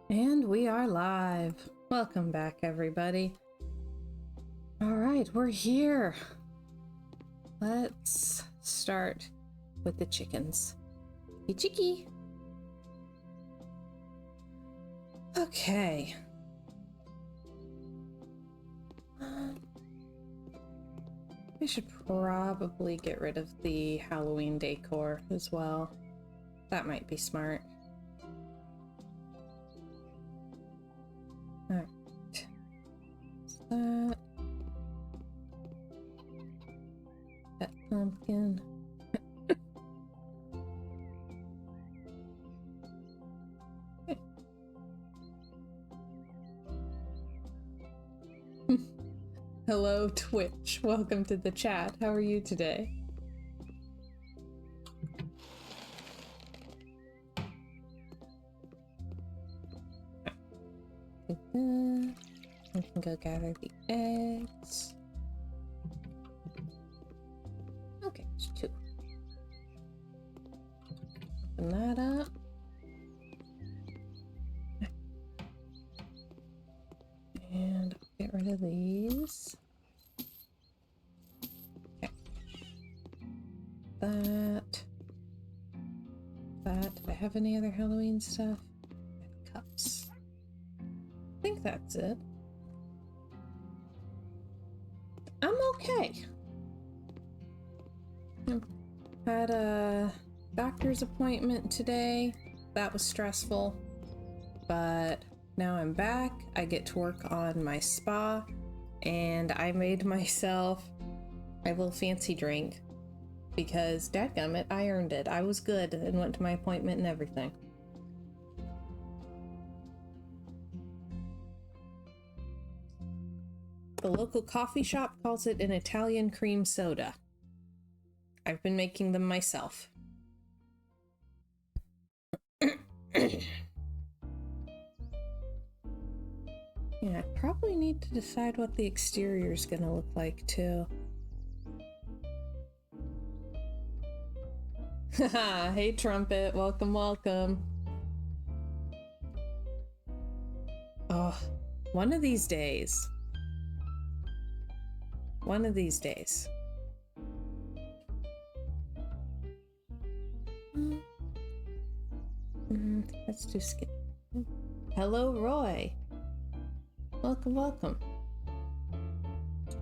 And we are live. Welcome back, everybody. All right, we're here. Let's start with the chickens. Hey, chickie. Okay. We should probably get rid of the Halloween decor as well. That might be smart. All right. That. That pumpkin. Hello, Twitch. Welcome to the chat. How are you today? We can go gather the eggs. Okay, it's 2. Open that up. And I'll get rid of these. Okay. That. Do I have any other Halloween stuff? And cups. I think that's it. I'm okay. Had a doctor's appointment today. That was stressful, but now I'm back. I get to work on my spa, and I made myself a little fancy drink because dadgummit, I earned it. I was good and went to my appointment and everything. The local coffee shop calls it an Italian cream soda. I've been making them myself. Yeah, I probably need to decide what the exterior is gonna look like too. Haha, hey Trumpet, welcome, welcome. Oh, one of these days. One of these days. That's too skinny. Hello, Roy. Welcome, welcome.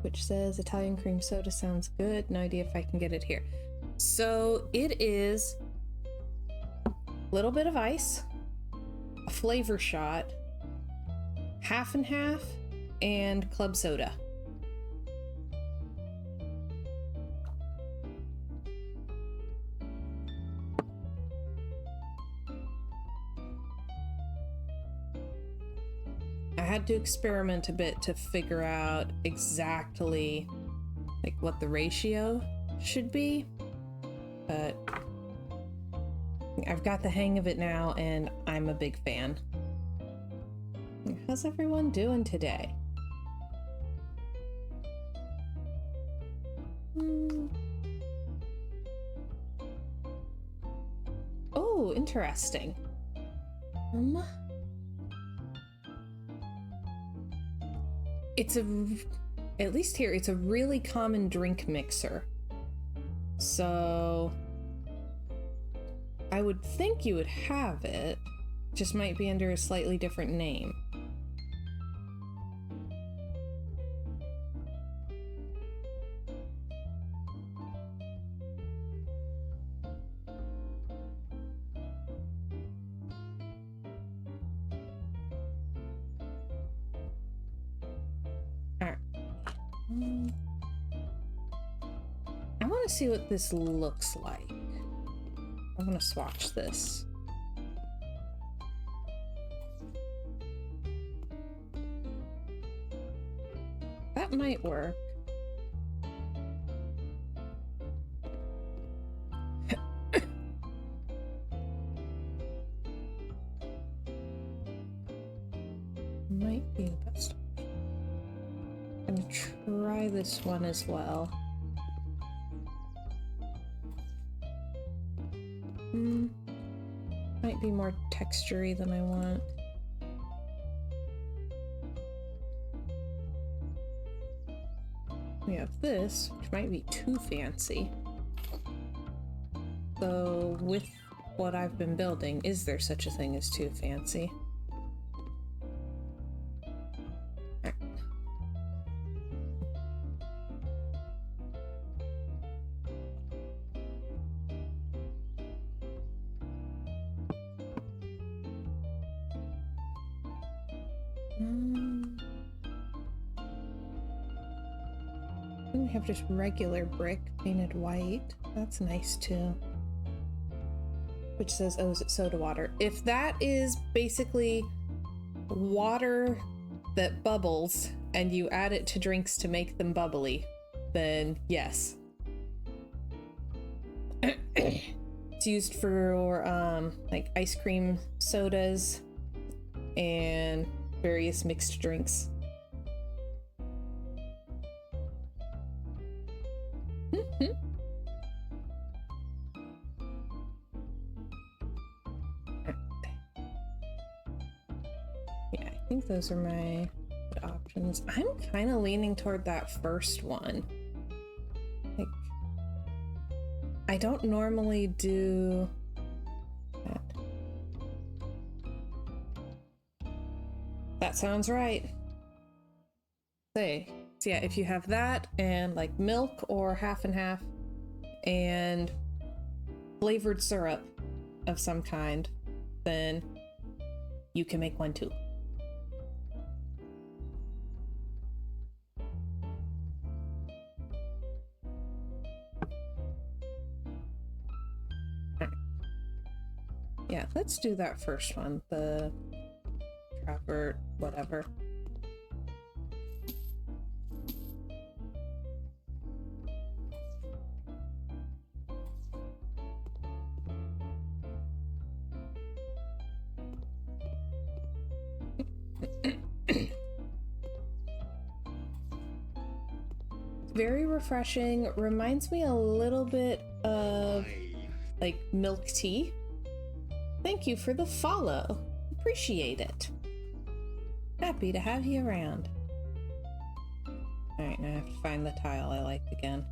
Which says Italian cream soda sounds good. No idea if I can get it here. So it is a little bit of ice, a flavor shot, half and half, and club soda. I had to experiment a bit to figure out exactly like what the ratio should be, but I've got the hang of it now and I'm a big fan. How's everyone doing today? Oh, interesting. It's at least here, it's a really common drink mixer. So I would think you would have it, just might be under a slightly different name. I want to see what this looks like. I'm gonna swatch this. That might work. Might be the best. I'm gonna try this one as well. Might be more textury than I want. We have this, which might be too fancy. So with what I've been building, is there such a thing as too fancy? Alright. We have just regular brick painted white. That's nice too. Which says, oh, is it soda water? If that is basically water that bubbles and you add it to drinks to make them bubbly, then yes. It's used for like ice cream sodas and various mixed drinks. Yeah, I think those are my options. I'm kind of leaning toward that first one. Like, I don't normally do that. That sounds right. Say, so yeah, if you have that and like milk or half and half and flavored syrup of some kind, then you can make one too. Yeah, let's do that first one, the Trapper, whatever. Very refreshing. Reminds me a little bit of like milk tea. Thank you for the follow. Appreciate it. Happy to have you around. Alright, now I have to find the tile I liked again.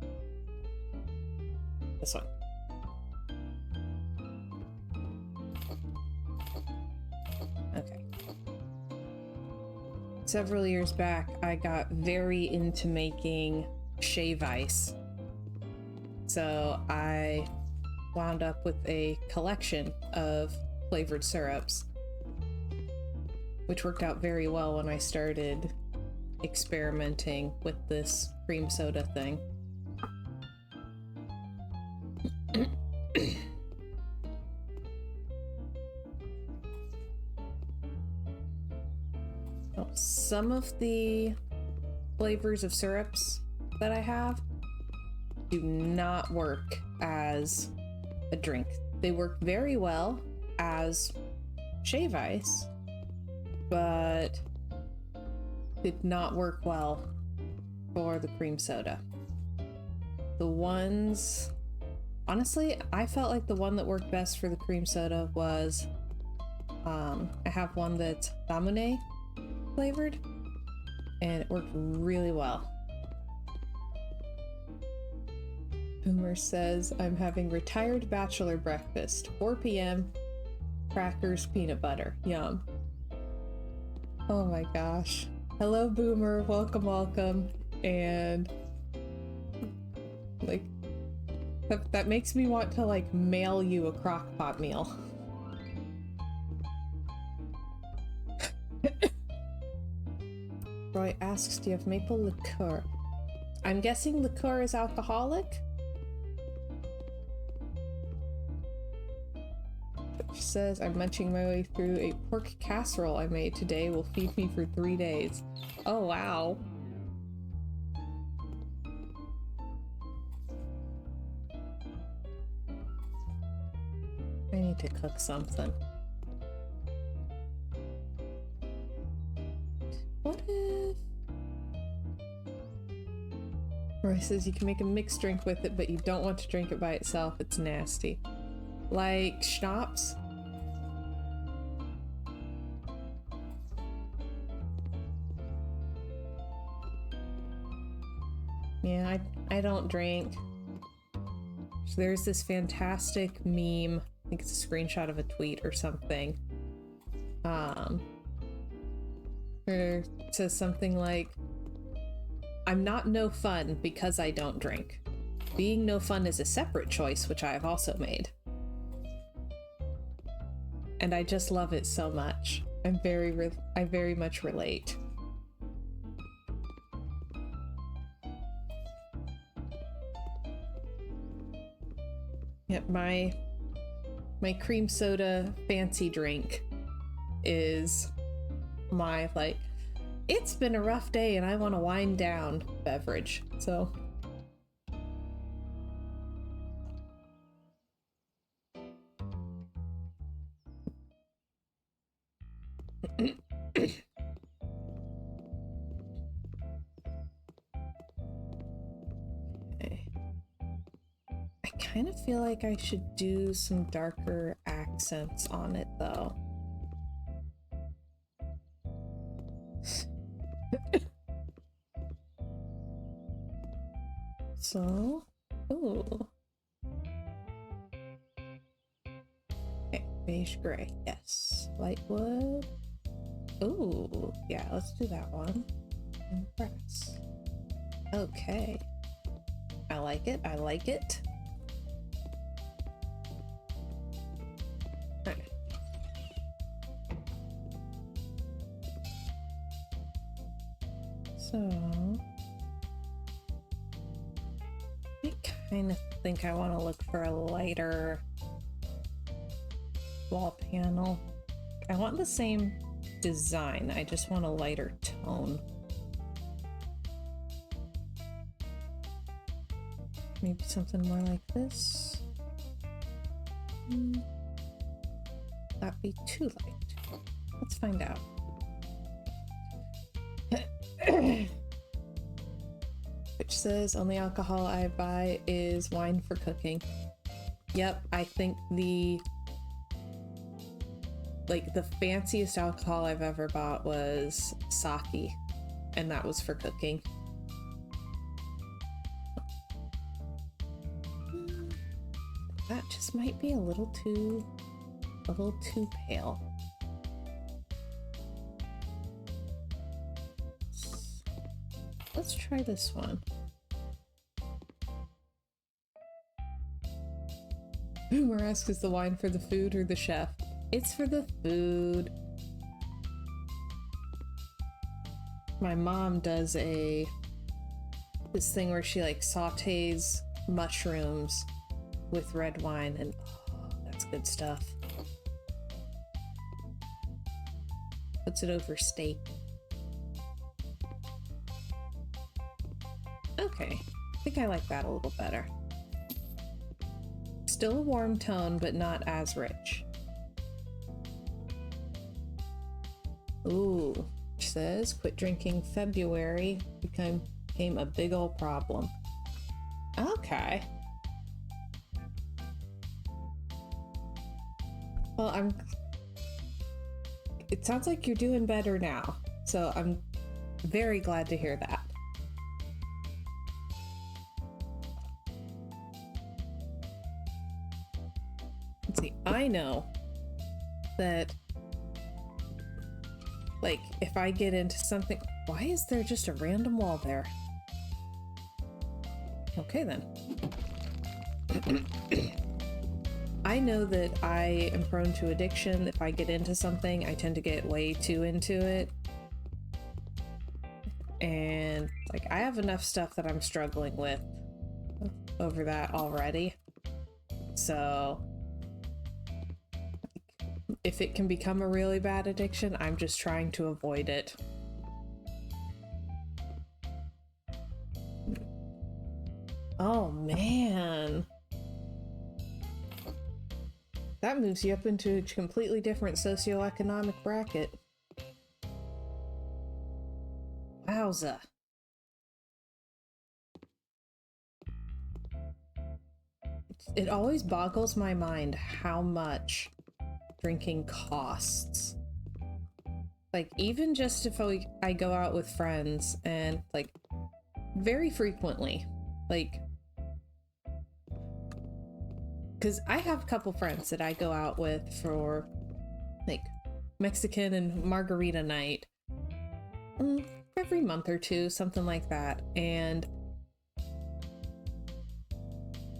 This one. Okay. Several years back, I got very into making shave ice. So I wound up with a collection of flavored syrups, which worked out very well when I started experimenting with this cream soda thing. Oh, some of the flavors of syrups that I have do not work as a drink. They work very well as shave ice, but did not work well for the cream soda. The ones, honestly, I felt like the one that worked best for the cream soda was, I have one that's Damune flavored, and it worked really well. Boomer says, I'm having retired bachelor breakfast, 4 p.m., crackers, peanut butter. Yum. Oh my gosh. Hello, Boomer. Welcome, welcome. And like, that makes me want to like mail you a crock pot meal. Roy asks, do you have maple liqueur? I'm guessing liqueur is alcoholic? Says, I'm munching my way through a pork casserole I made today. Will feed me for 3 days. Oh, wow. I need to cook something. What if... Roy says you can make a mixed drink with it, but you don't want to drink it by itself. It's nasty. Like schnapps? Yeah, I don't drink. So there's this fantastic meme, I think it's a screenshot of a tweet or something. Where it says something like, I'm not no fun because I don't drink. Being no fun is a separate choice, which I have also made. And I just love it so much. I very much relate. Yep, my cream soda fancy drink is my, like, it's been a rough day and I want to wind down beverage. So okay. I kind of feel like I should do some darker accents on it though. So, ooh. Okay, beige gray, yes. Light wood. Ooh, yeah, let's do that one. And brass. Okay. I like it, I like it. Okay. So, I kind of think I want to look for a lighter wall panel. I want the same design, I just want a lighter tone. Maybe something more like this. That'd be too light. Let's find out. Which says only alcohol I buy is wine for cooking. Yep, I think the fanciest alcohol I've ever bought was sake, and that was for cooking. That just might be a little too pale. Let's try this one. Boomer asks, is the wine for the food or the chef? It's for the food. My mom does this thing where she like sautés mushrooms with red wine, and oh, that's good stuff. Puts it over steak. Okay, I think I like that a little better. Still a warm tone, but not as rich. Ooh, which says quit drinking February became a big old problem. Okay. Well, it sounds like you're doing better now, so I'm very glad to hear that. Let's see, I know that, like, if I get into something, why is there just a random wall there? Okay then. I know that I am prone to addiction. If I get into something, I tend to get way too into it. And like, I have enough stuff that I'm struggling with over that already. So if it can become a really bad addiction, I'm just trying to avoid it. Oh man. That moves you up into a completely different socioeconomic bracket. Wowza. It always boggles my mind how much drinking costs. Like, even just if I go out with friends and, like, very frequently. Like, because I have a couple friends that I go out with for like Mexican and margarita night every month or two, something like that. And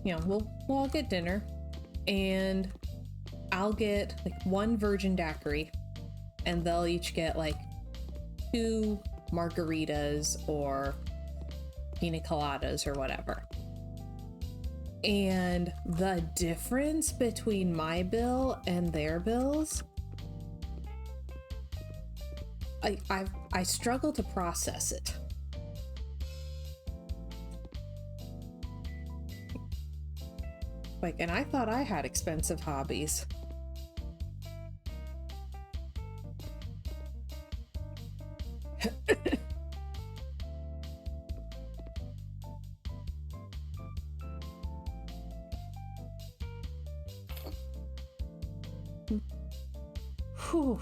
you know, we'll all get dinner, and I'll get like one virgin daiquiri, and they'll each get like 2 margaritas or pina coladas or whatever. And the difference between my bill and their bills, I struggle to process it. Like, and I thought I had expensive hobbies. Whew.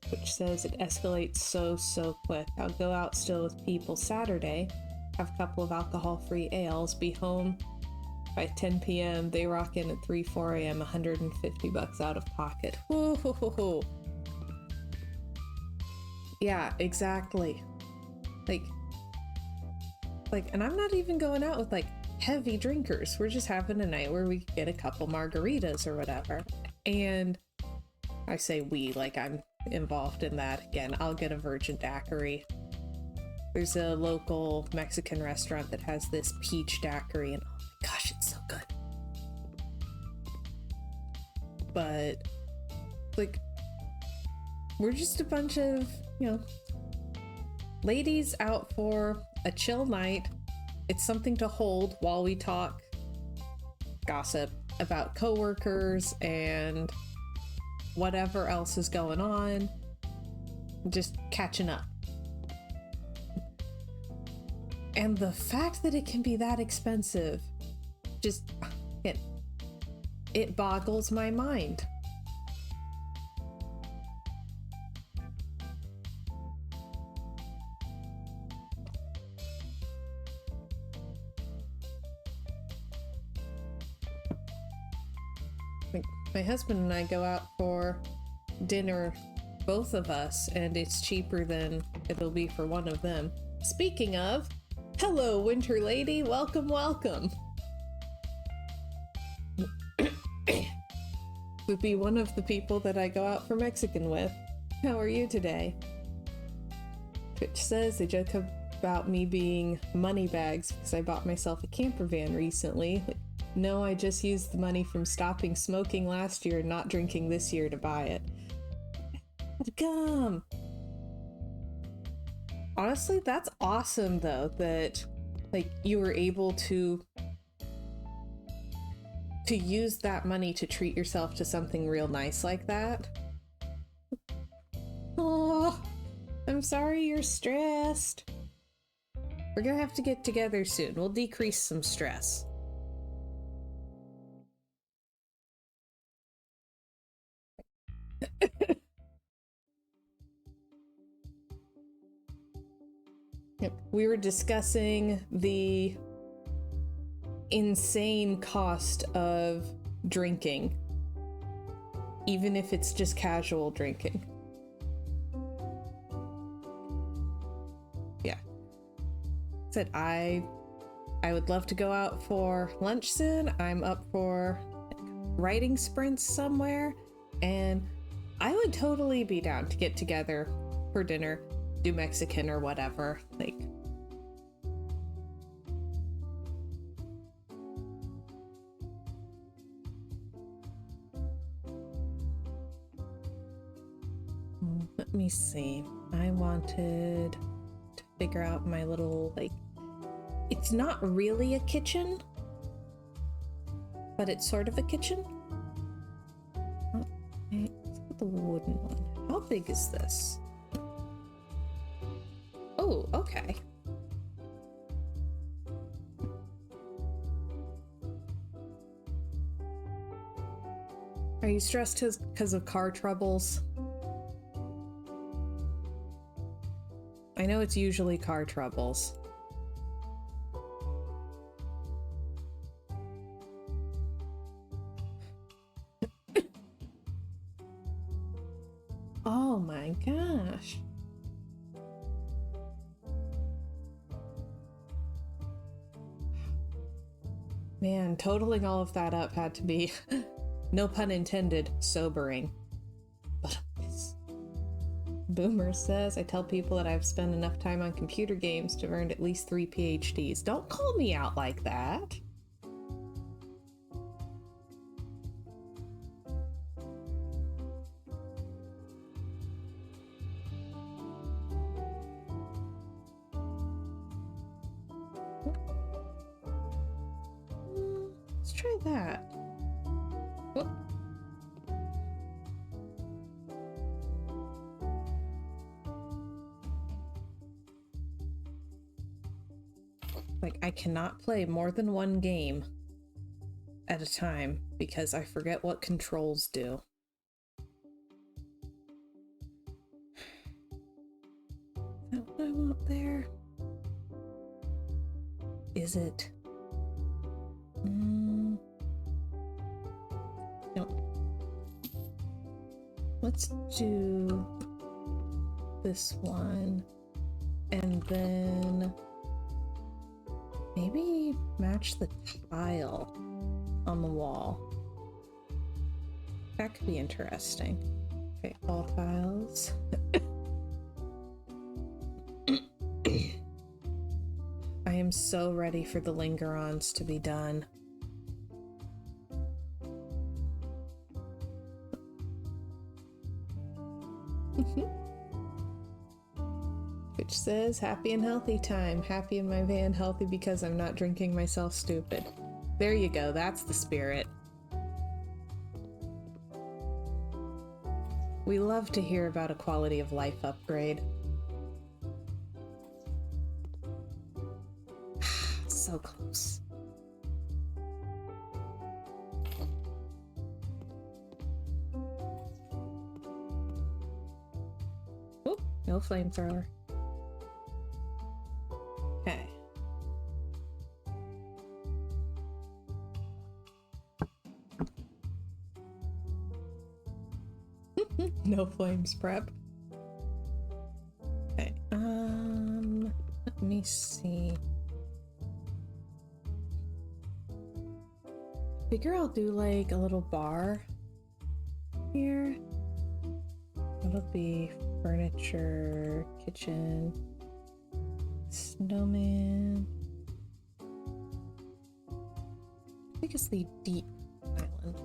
Which says it escalates so quick. I'll go out still with people Saturday, have a couple of alcohol-free ales, be home by 10 p.m. They rock in at 3-4 a.m. $150 out of pocket. Whoa. Yeah, exactly. Like, and I'm not even going out with like heavy drinkers. We're just having a night where we get a couple margaritas or whatever. And I say we, like I'm involved in that. Again, I'll get a virgin daiquiri. There's a local Mexican restaurant that has this peach daiquiri, and oh my gosh, it's so good. But like, we're just a bunch of, you know, ladies out for a chill night. It's something to hold while we talk gossip about coworkers and whatever else is going on. Just catching up. And the fact that it can be that expensive, just it boggles my mind. My husband and I go out for dinner, both of us, and it's cheaper than it'll be for one of them. Speaking of, hello, Winter Lady. Welcome. Would be one of the people that I go out for Mexican with. How are you today? Twitch says they joke about me being money bags because I bought myself a camper van recently. No, I just used the money from stopping smoking last year and not drinking this year to buy it. Come. Honestly, that's awesome though, that like you were able to use that money to treat yourself to something real nice like that. Oh, I'm sorry you're stressed. We're gonna have to get together soon. We'll decrease some stress. Yep. We were discussing the insane cost of drinking, even if it's just casual drinking. Yeah. Said I would love to go out for lunch soon. I'm up for writing sprints somewhere, and I would totally be down to get together for dinner, do Mexican or whatever. Like, let me see. I wanted to figure out my little, like, it's not really a kitchen, but it's sort of a kitchen. Okay, let's get the wooden one. How big is this? Oh, okay. Are you stressed because of car troubles? I know it's usually car troubles. Oh my gosh. Man, totaling all of that up had to be, no pun intended, sobering. But Boomer says, I tell people that I've spent enough time on computer games to have earned at least 3 PhDs. Don't call me out like that. Let's try that. Whoop. Like, I cannot play more than one game at a time because I forget what controls do. Is that what I want there? Is it? No. Let's do this one and then maybe match the tile on the wall. That could be interesting. Okay, all tiles. I am so ready for the lingerons to be done. Which says, happy and healthy time. Happy in my van, healthy because I'm not drinking myself stupid. There you go, that's the spirit. We love to hear about a quality of life upgrade. So close. Oop, no flamethrower. Okay. No flames prep. Okay, let me see. Figure I'll do like a little bar here. That'll be furniture, kitchen, snowman. I think it's the deep island.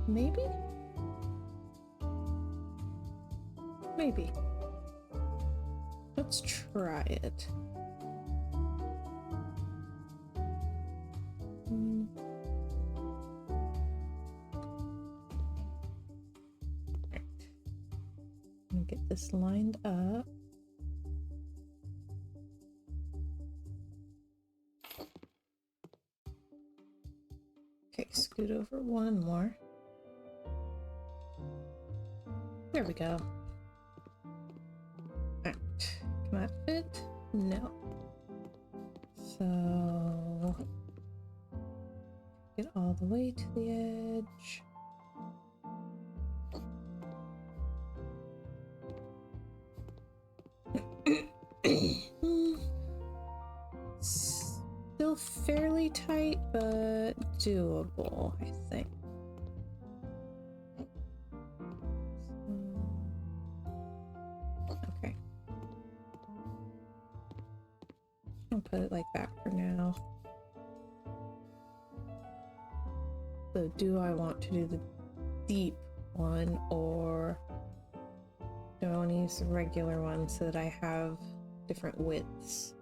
Maybe? Maybe. Let's try it. Right. I'm gonna get this lined up. Okay, scoot over one more. There we go. Alright, can that fit? No. So get all the way to the edge. Still fairly tight, but doable, I think. Okay. I'll put it like that for now. So do I want to do the deep one, or do I want to use the regular one so that I have different widths?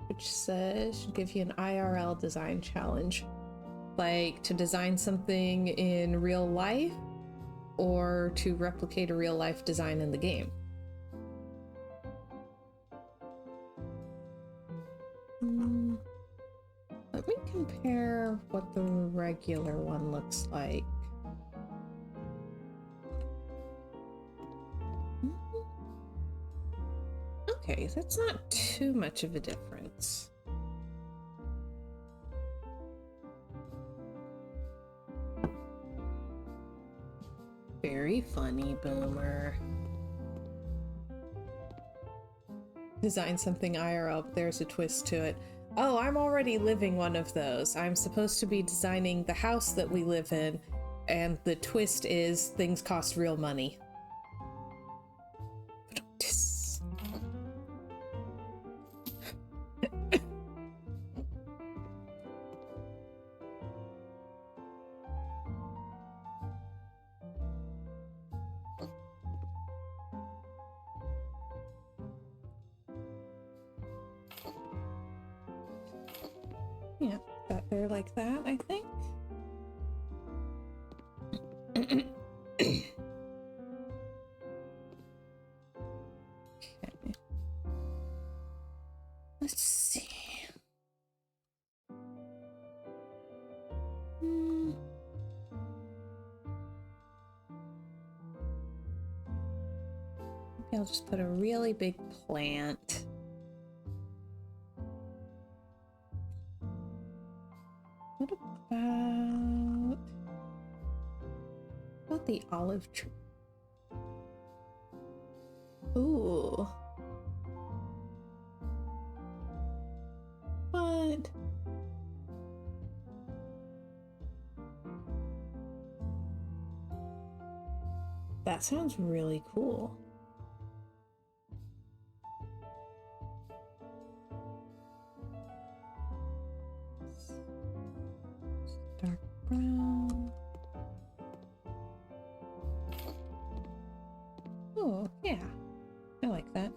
Which says, should give you an IRL design challenge. Like to design something in real life or to replicate a real life design in the game. Let me compare what the regular one looks like. Okay, that's not too much of a difference. Very funny, Boomer. Design something IRL, but there's a twist to it. Oh, I'm already living one of those. I'm supposed to be designing the house that we live in, and the twist is things cost real money. Yeah, that they're like that, I think. Okay. Let's see. Maybe I'll just put a really big plant. What about the olive tree? Ooh. What? That sounds really cool. Dark brown. Oh, yeah. I like that.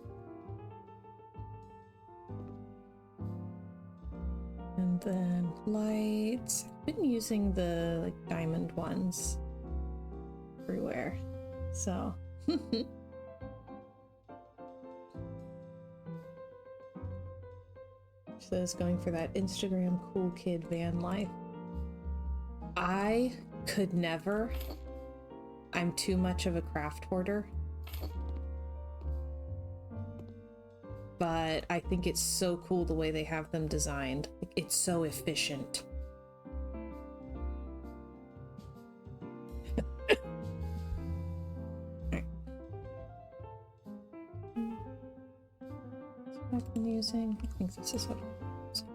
And then lights. I've been using the like diamond ones everywhere. So Says going for that Instagram cool kid van life. I could never. I'm too much of a craft hoarder. But I think it's so cool the way they have them designed. It's so efficient. What I've been using. I think this is what I'm using.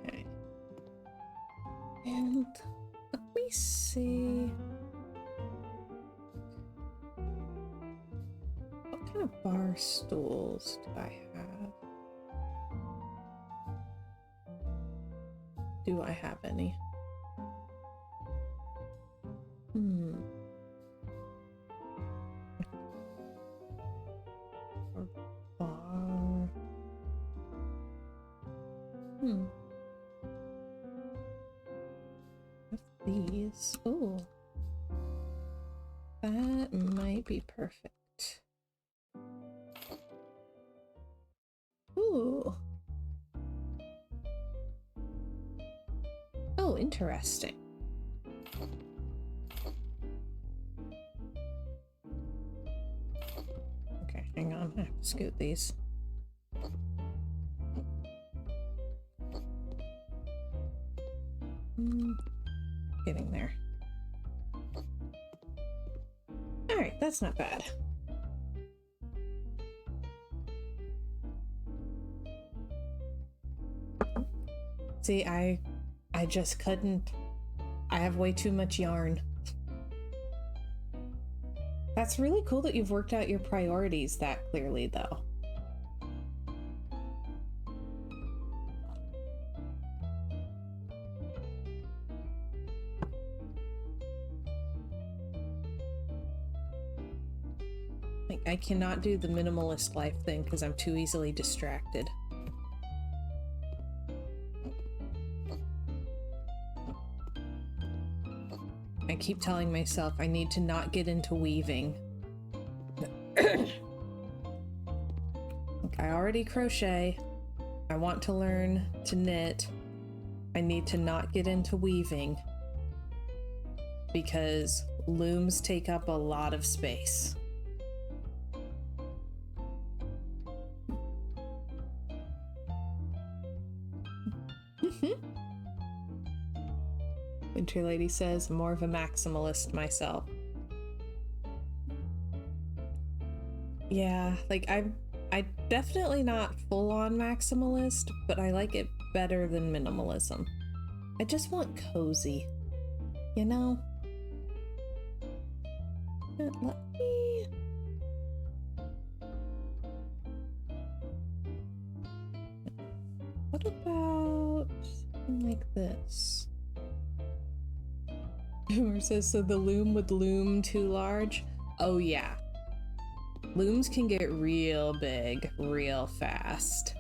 Okay. And let me see. What kind of bar stools do I have? Do I have any? Or bar. What's these? Oh. That might be perfect. Ooh. Oh, interesting. Okay, hang on. I have to scoot these. Getting there. Alright, that's not bad. See, I just couldn't. I have way too much yarn. That's really cool that you've worked out your priorities that clearly, though. Like, I cannot do the minimalist life thing because I'm too easily distracted. I keep telling myself I need to not get into weaving. Like, I already crochet. I want to learn to knit. I need to not get into weaving. Because looms take up a lot of space. Winter Lady says, I'm more of a maximalist myself. Yeah, like I'm definitely not full-on maximalist, but I like it better than minimalism. I just want cozy, you know? Let me... What about something like this? Boomer says, so the loom would loom too large? Oh yeah. Looms can get real big real fast.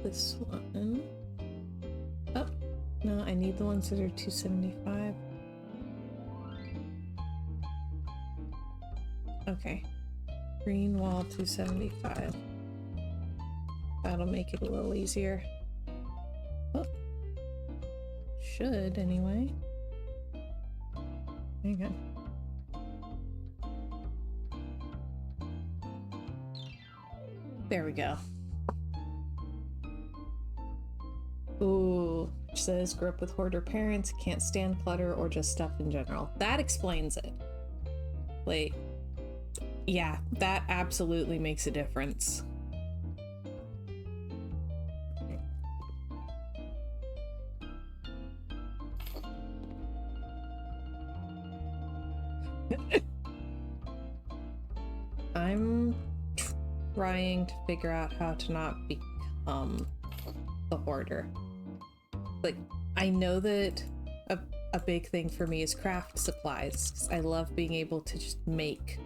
This one. Oh, no, I need the ones that are 275. Okay. Green wall 275. That'll make it a little easier. Oh. Should, anyway. Hang on. There we go. Ooh, which says grew up with hoarder parents, can't stand clutter or just stuff in general. That explains it. Like, yeah, that absolutely makes a difference. I'm trying to figure out how to not become a hoarder. Like, I know that a big thing for me is craft supplies, 'cause I love being able to just make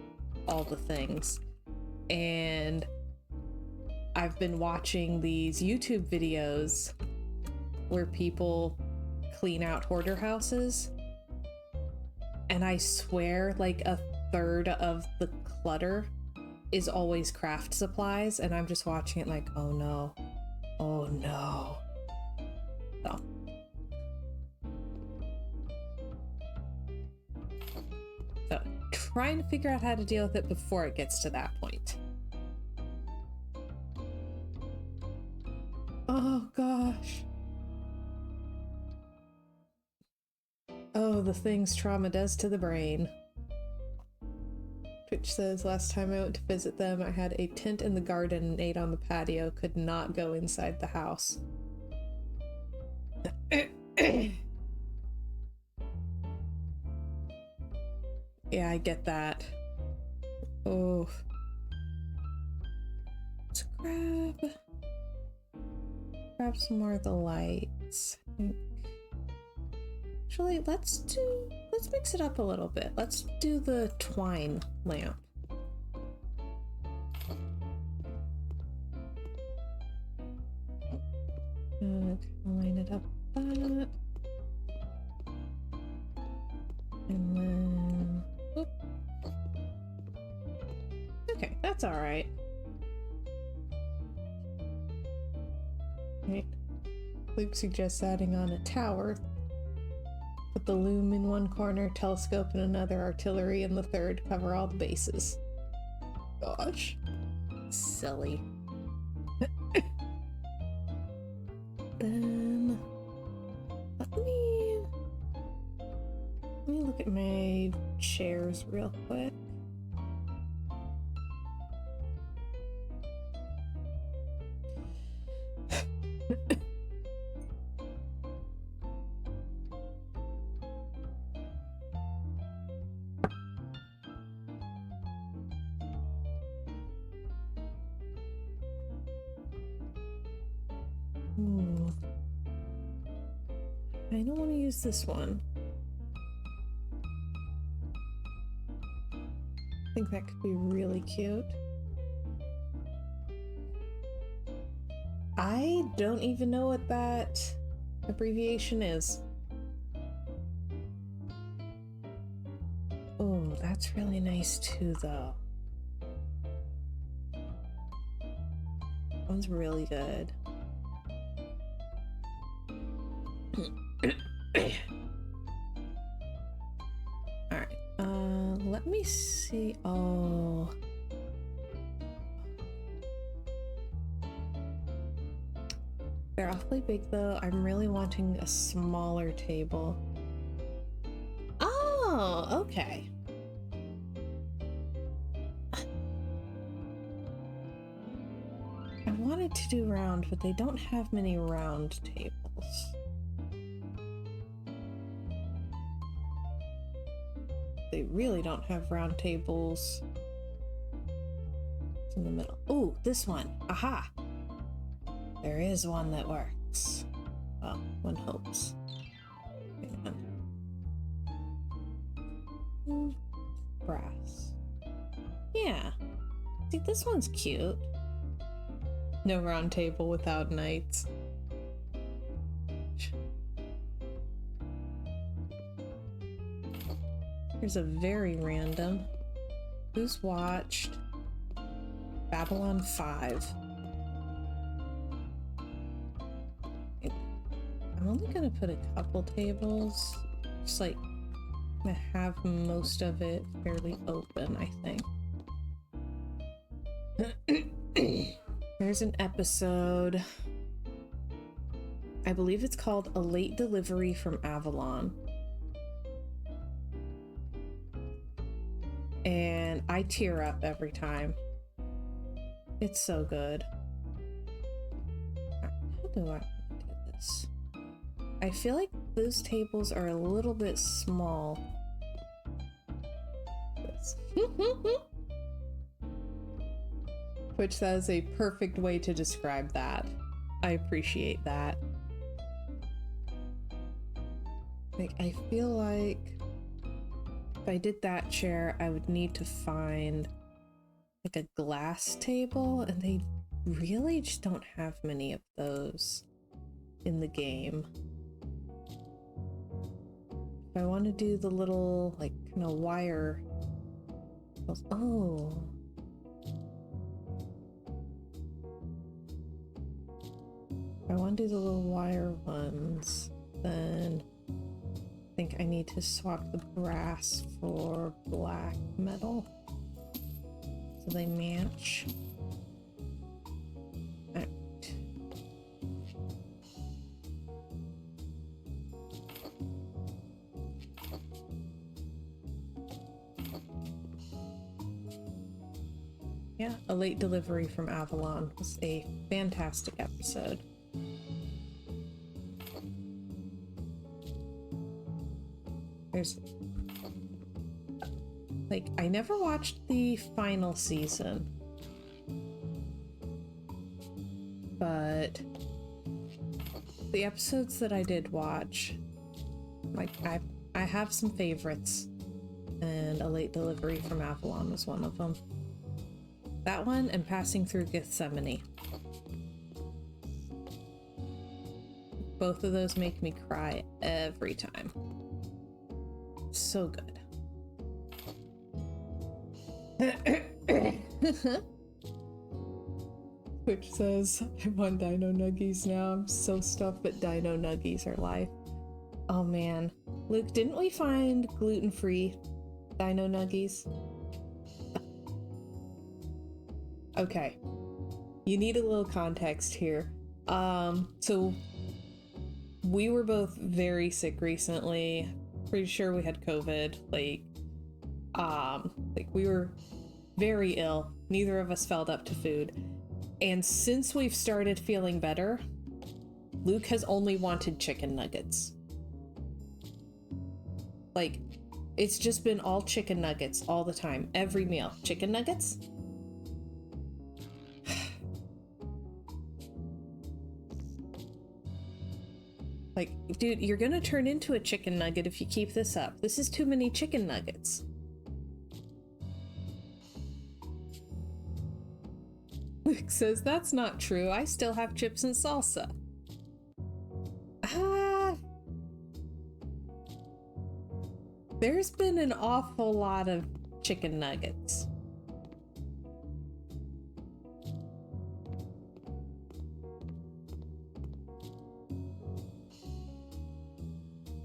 all the things. And I've been watching these YouTube videos where people clean out hoarder houses, and I swear like a third of the clutter is always craft supplies, and I'm just watching it like, oh no, oh no. So trying to figure out how to deal with it before it gets to that point. Oh gosh. Oh, the things trauma does to the brain. Twitch says, last time I went to visit them, I had a tent in the garden and ate on the patio, could not go inside the house. Yeah, I get that. Oh. Let's grab some more of the lights. Actually, let's mix it up a little bit. Let's do the twine lamp. Line it up like that. And then, whoop. Okay, that's all right. Right. Luke suggests adding on a tower. Put the loom in one corner, telescope in another, artillery in the third, cover all the bases. Gosh. Silly. Then let me look at my chairs real quick. I don't want to use this one. I think that could be really cute. I don't even know what that abbreviation is. Oh, that's really nice too, though. That one's really good. Alright, let me see. Oh. They're awfully big, though. I'm really wanting a smaller table. Oh, okay. I wanted to do round, but they don't have many round tables. They really don't have round tables. It's in the middle. Ooh, this one. Aha! There is one that works. Well, one hopes. Hang on. Brass. Yeah. See, this one's cute. No round table without knights. Here's a very random. Who's watched Babylon 5? I'm only gonna put a couple tables. Just like gonna have most of it fairly open, I think. There's an episode. I believe it's called A Late Delivery from Avalon. And I tear up every time. It's so good. How do I do this? I feel like those tables are a little bit small. Which that is a perfect way to describe that. I appreciate that. Like, I feel like if I did that chair, I would need to find like a glass table, and they really just don't have many of those in the game. If I want to do the little like kind of wire, oh, if I want to do the little wire ones, then I think I need to swap the brass for black metal so they match. All right. Yeah, A Late Delivery from Avalon was a fantastic episode. There's like, I never watched the final season, but the episodes that I did watch, like I have some favorites, and A Late Delivery from Avalon was one of them. That one and Passing Through Gethsemane. Both of those make me cry every time. So good. Which says, I want Dino Nuggies now. I'm so stuffed, but Dino Nuggies are life. Oh man. Luke, didn't we find gluten-free Dino Nuggies? Okay. You need a little context here. So we were both very sick recently. Pretty sure we had COVID. Like we were very ill. Neither of us felt up to food. And since we've started feeling better, Luke has only wanted chicken nuggets. Like, it's just been all chicken nuggets all the time. Every meal. Chicken nuggets? Like, dude, you're gonna turn into a chicken nugget if you keep this up. This is too many chicken nuggets. Luke says, that's not true. I still have chips and salsa. There's been an awful lot of chicken nuggets.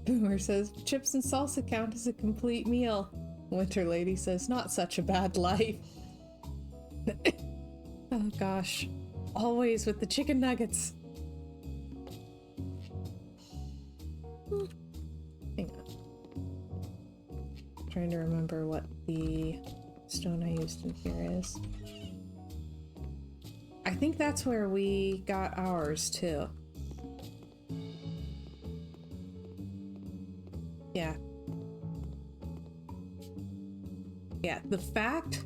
Boomer says, chips and salsa count as a complete meal. Winter Lady says, not such a bad life. Oh gosh. Always with the chicken nuggets. Hang on. Trying to remember what the stone I used in here is. I think that's where we got ours too. Yeah. Yeah, the fact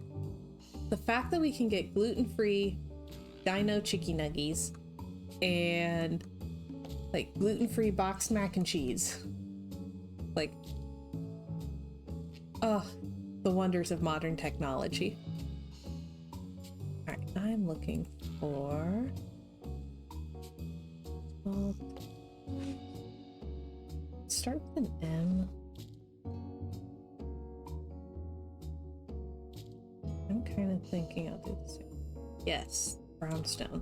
that we can get gluten-free dino chicky nuggies and like gluten-free boxed mac and cheese. Like, oh, the wonders of modern technology. All right, I'm looking for, well, start with an M. I'm kind of thinking I'll do this. Yes, brownstone.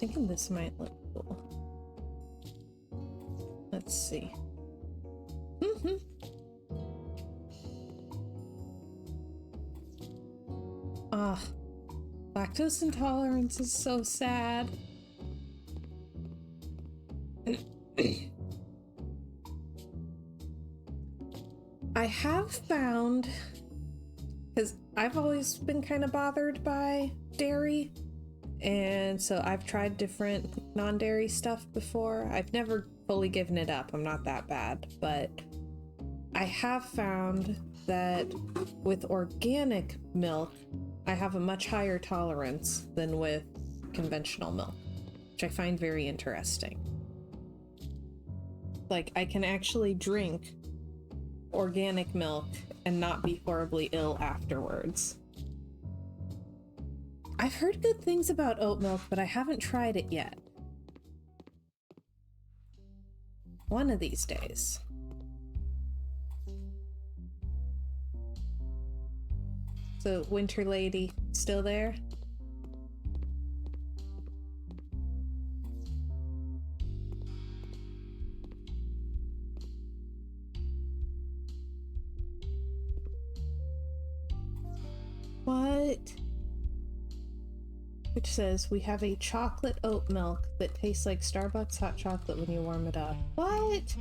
Thinking this might look cool. Let's see. Ah, lactose intolerance is so sad. I have found, because I've always been kind of bothered by dairy, and so I've tried different non-dairy stuff before. I've never fully given it up. I'm not that bad, but I have found that with organic milk, I have a much higher tolerance than with conventional milk, which I find very interesting. Like, I can actually drink organic milk and not be horribly ill afterwards. I've heard good things about oat milk, but I haven't tried it yet. One of these days. So, Winter Lady, still there? What? Which says, we have a chocolate oat milk that tastes like Starbucks hot chocolate when you warm it up. What?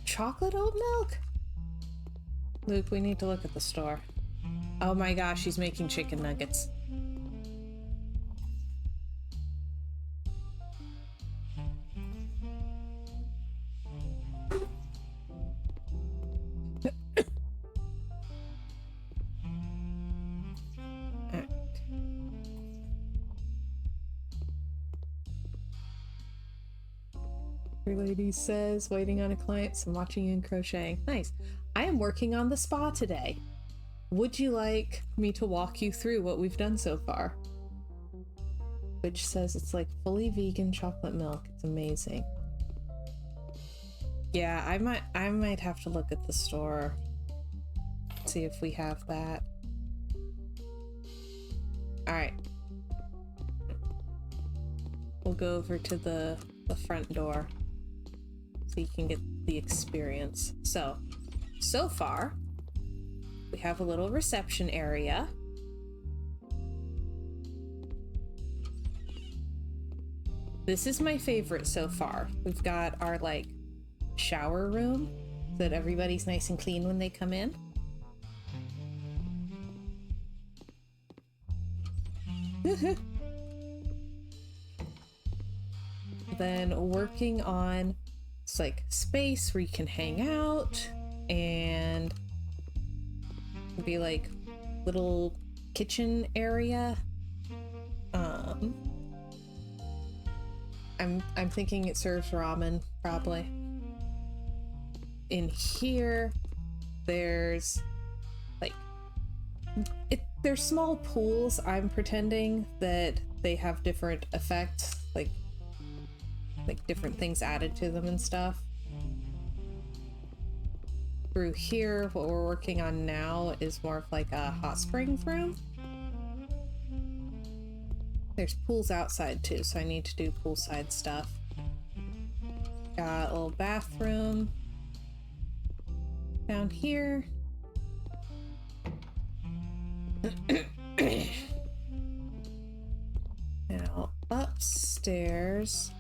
Chocolate oat milk? Luke, we need to look at the store. Oh my gosh, she's making chicken nuggets. Lady says, waiting on a client, so I'm watching you and crocheting. Nice. I am working on the spa today. Would you like me to walk you through what we've done so far? Which says it's like fully vegan chocolate milk. It's amazing. Yeah, I might have to look at the store, see if we have that. All right. We'll go over to the front door so you can get the experience. So far, we have a little reception area. This is my favorite so far. We've got our like shower room so that everybody's nice and clean when they come in. Then working on it's like space where you can hang out and be like little kitchen area. I'm thinking it serves ramen probably. In here there's like there's small pools. I'm pretending that they have different effects, like like different things added to them and stuff. Through here, what we're working on now is more of like a hot spring room. There's pools outside too, so I need to do poolside stuff. Got a little bathroom down here. Now upstairs.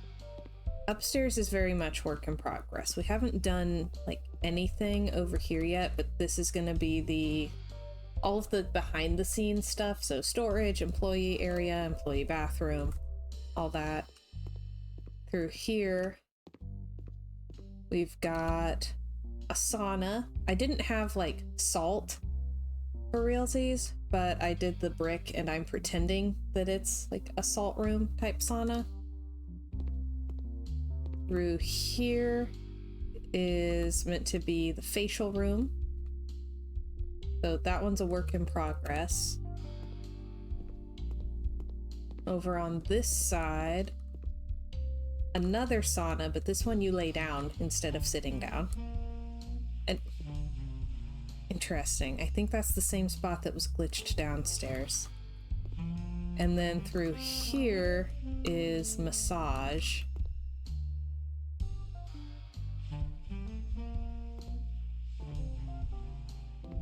Upstairs is very much work in progress. We haven't done like anything over here yet, but this is going to be all of the behind the scenes stuff. So storage, employee area, employee bathroom, all that. Through here, we've got a sauna. I didn't have like salt for realsies, but I did the brick and I'm pretending that it's like a salt room type sauna. Through here is meant to be the facial room. So that one's a work in progress. Over on this side, another sauna, but this one you lay down instead of sitting down. And interesting. I think that's the same spot that was glitched downstairs. And then through here is massage.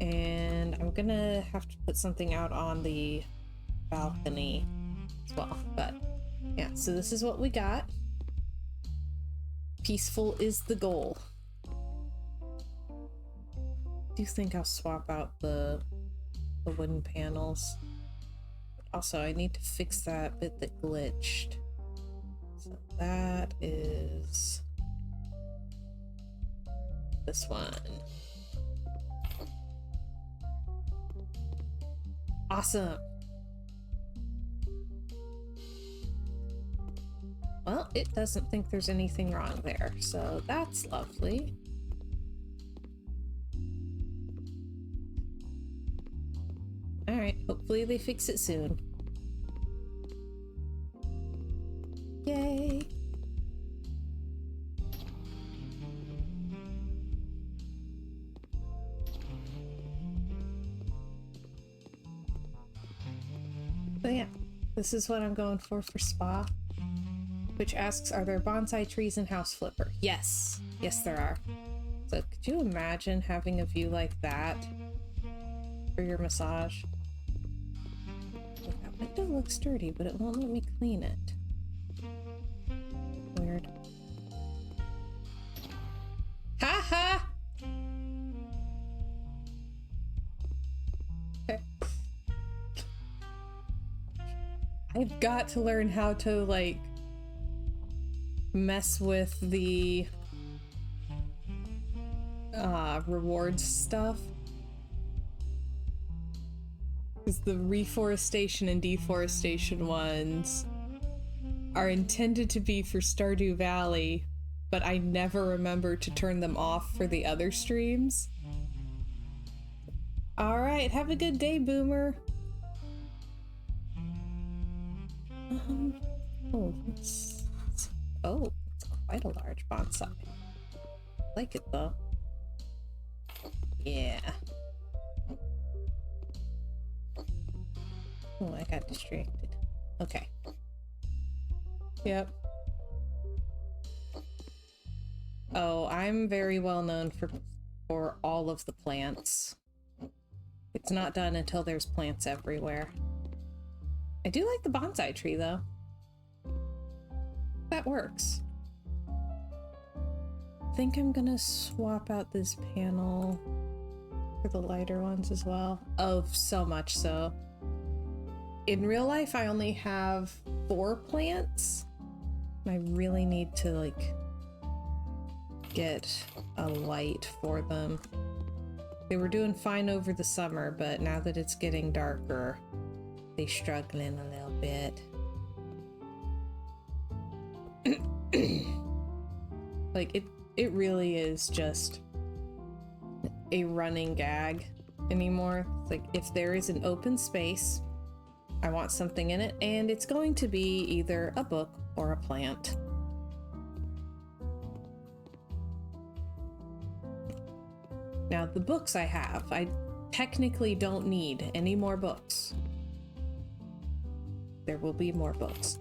And I'm gonna have to put something out on the balcony as well. But yeah, so this is what we got. Peaceful is the goal. I do think I'll swap out the wooden panels. Also, I need to fix that bit that glitched. So that is this one. Awesome. Well, it doesn't think there's anything wrong there, so that's lovely. Alright, hopefully they fix it soon. Yay! So yeah, this is what I'm going for spa. Which asks, are there bonsai trees in House Flipper? Yes. Yes, there are. So could you imagine having a view like that for your massage? That window looks dirty, but it won't let me clean it. Weird. Ha ha! Okay. I've got to learn how to, like, mess with the rewards stuff. Because the reforestation and deforestation ones are intended to be for Stardew Valley, but I never remember to turn them off for the other streams. Alright, have a good day, Boomer. It's quite a large bonsai. I like it though. Yeah. Oh, I got distracted. Okay. Yep. Oh, I'm very well known for all of the plants. It's not done until there's plants everywhere. I do like the bonsai tree though. That works. I think I'm gonna swap out this panel for the lighter ones as well. Oh, so much so. In real life, I only have 4 plants. I really need to, like, get a light for them. They were doing fine over the summer, but now that it's getting darker, they're struggling a little bit. Like, it really is just a running gag anymore. It's like, if there is an open space, I want something in it, and it's going to be either a book or a plant. Now, the books I have, I technically don't need any more books. There will be more books.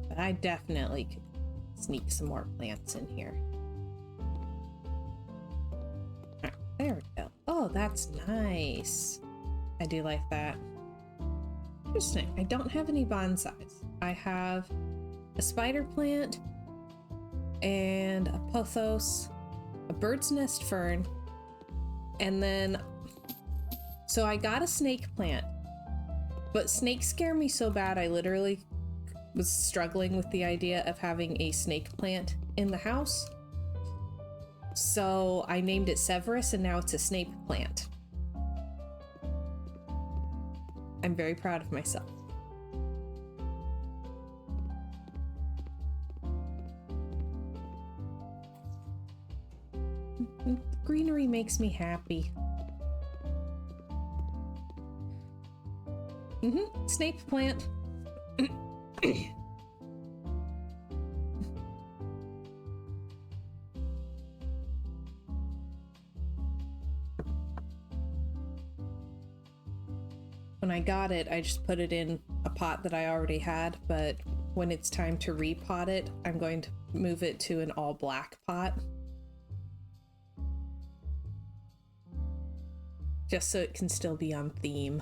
But I definitely could sneak some more plants in here. Alright, there we go. Oh, that's nice. I do like that. Interesting. I don't have any bonsais. I have a spider plant and a pothos, a bird's nest fern, and then so I got a snake plant, but snakes scare me so bad I literally was struggling with the idea of having a snake plant in the house. So I named it Severus, and now it's a snake plant. I'm very proud of myself. Greenery makes me happy. Snake plant. When I got it, I just put it in a pot that I already had, but when it's time to repot it, I'm going to move it to an all black pot. Just so it can still be on theme.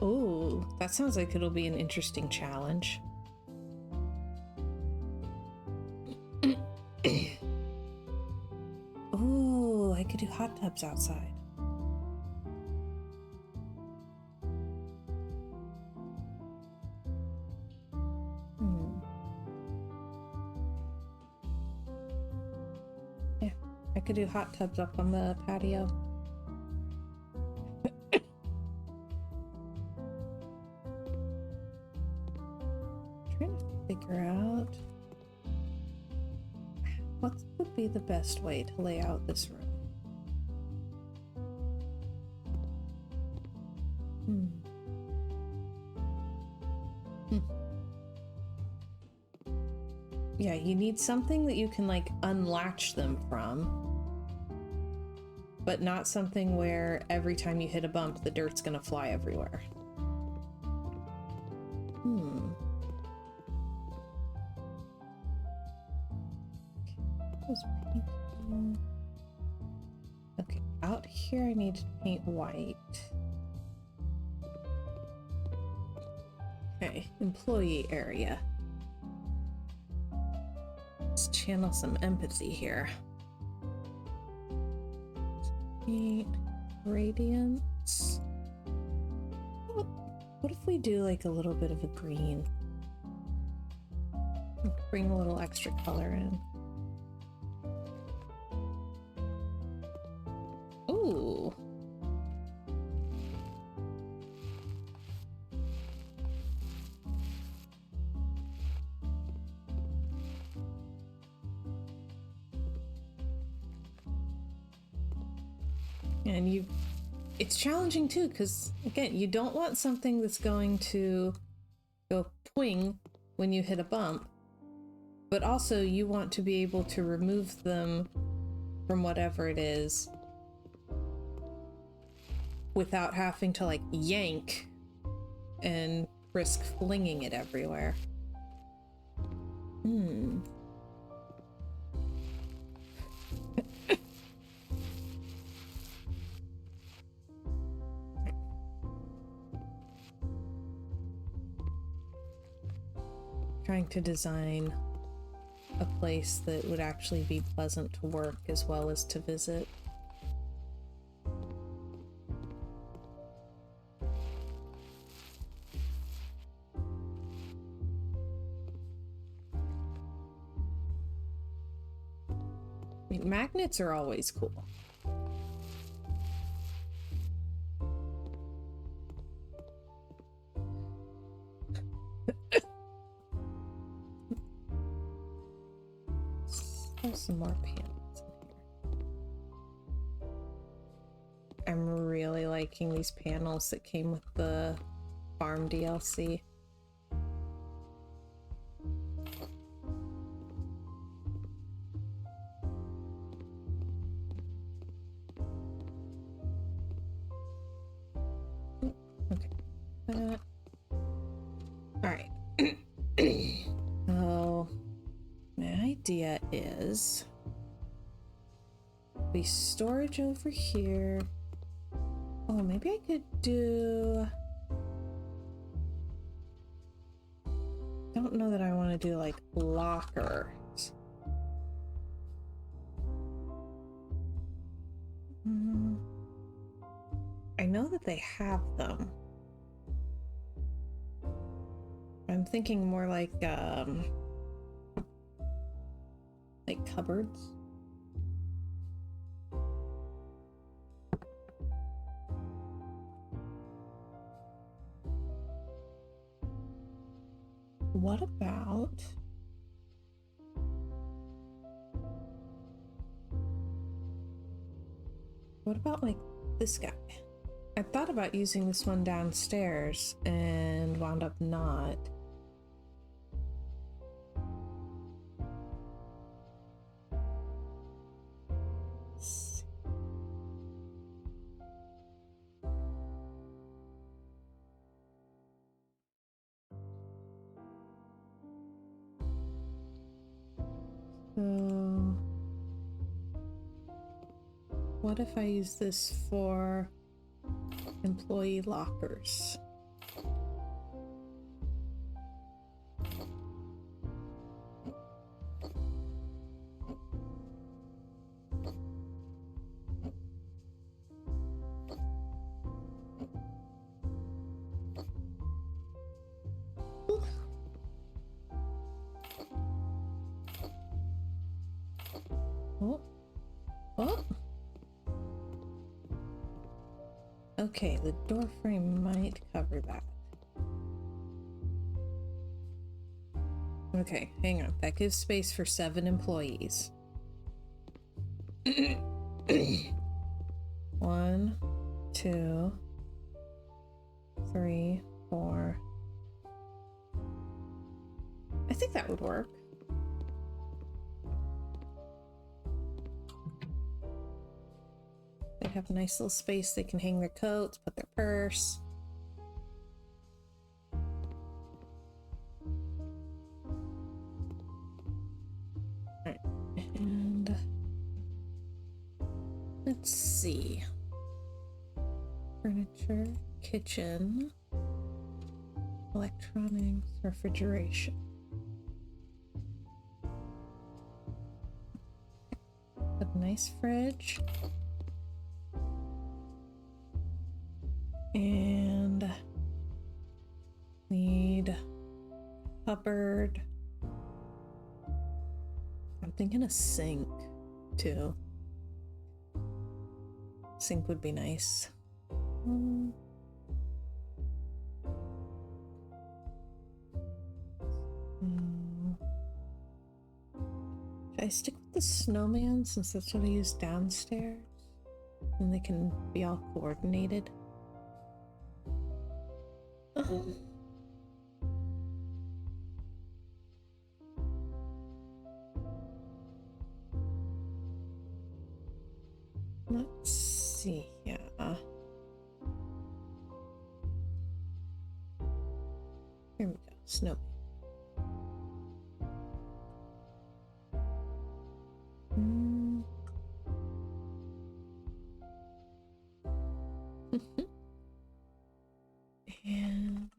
Oh, that sounds like it'll be an interesting challenge. Oh, I could do hot tubs outside. Yeah, I could do hot tubs up on the patio. Trying to figure out what would be the best way to lay out this room. Yeah, you need something that you can like unlatch them from, but not something where every time you hit a bump, the dirt's gonna fly everywhere. Okay, out here I need to paint white. Okay, employee area. Let's channel some empathy here. Paint radiance. What if we do like a little bit of a green? Bring a little extra color in. Ooh. And it's challenging too, because again, you don't want something that's going to go twing when you hit a bump, but also you want to be able to remove them from whatever it is without having to like yank and risk flinging it everywhere. Trying to design a place that would actually be pleasant to work as well as to visit. I mean, magnets are always cool. Some more panels in here. I'm really liking these panels that came with the farm DLC. Okay. Alright. Oh, my idea is we storage over here. Oh, maybe I could do... Don't know that I want to do like lockers. I know that they have them. I'm thinking more like cupboards. What about like this guy? I thought about using this one downstairs and wound up not. So, what if I use this for employee lockers? Oh. Oh. Okay, the door frame might cover that. Okay, hang on. That gives space for 7 employees. 1, 2, 3, 4. I think that would work. They have a nice little space. They can hang their coats, put their purse. Alright, and let's see. Furniture, kitchen, electronics, refrigeration. A nice fridge. And need cupboard. I'm thinking a sink too. Sink would be nice. Should I stick with the snowman since that's what I use downstairs? And they can be all coordinated. Let's see. Yeah. Here we go. Snow. And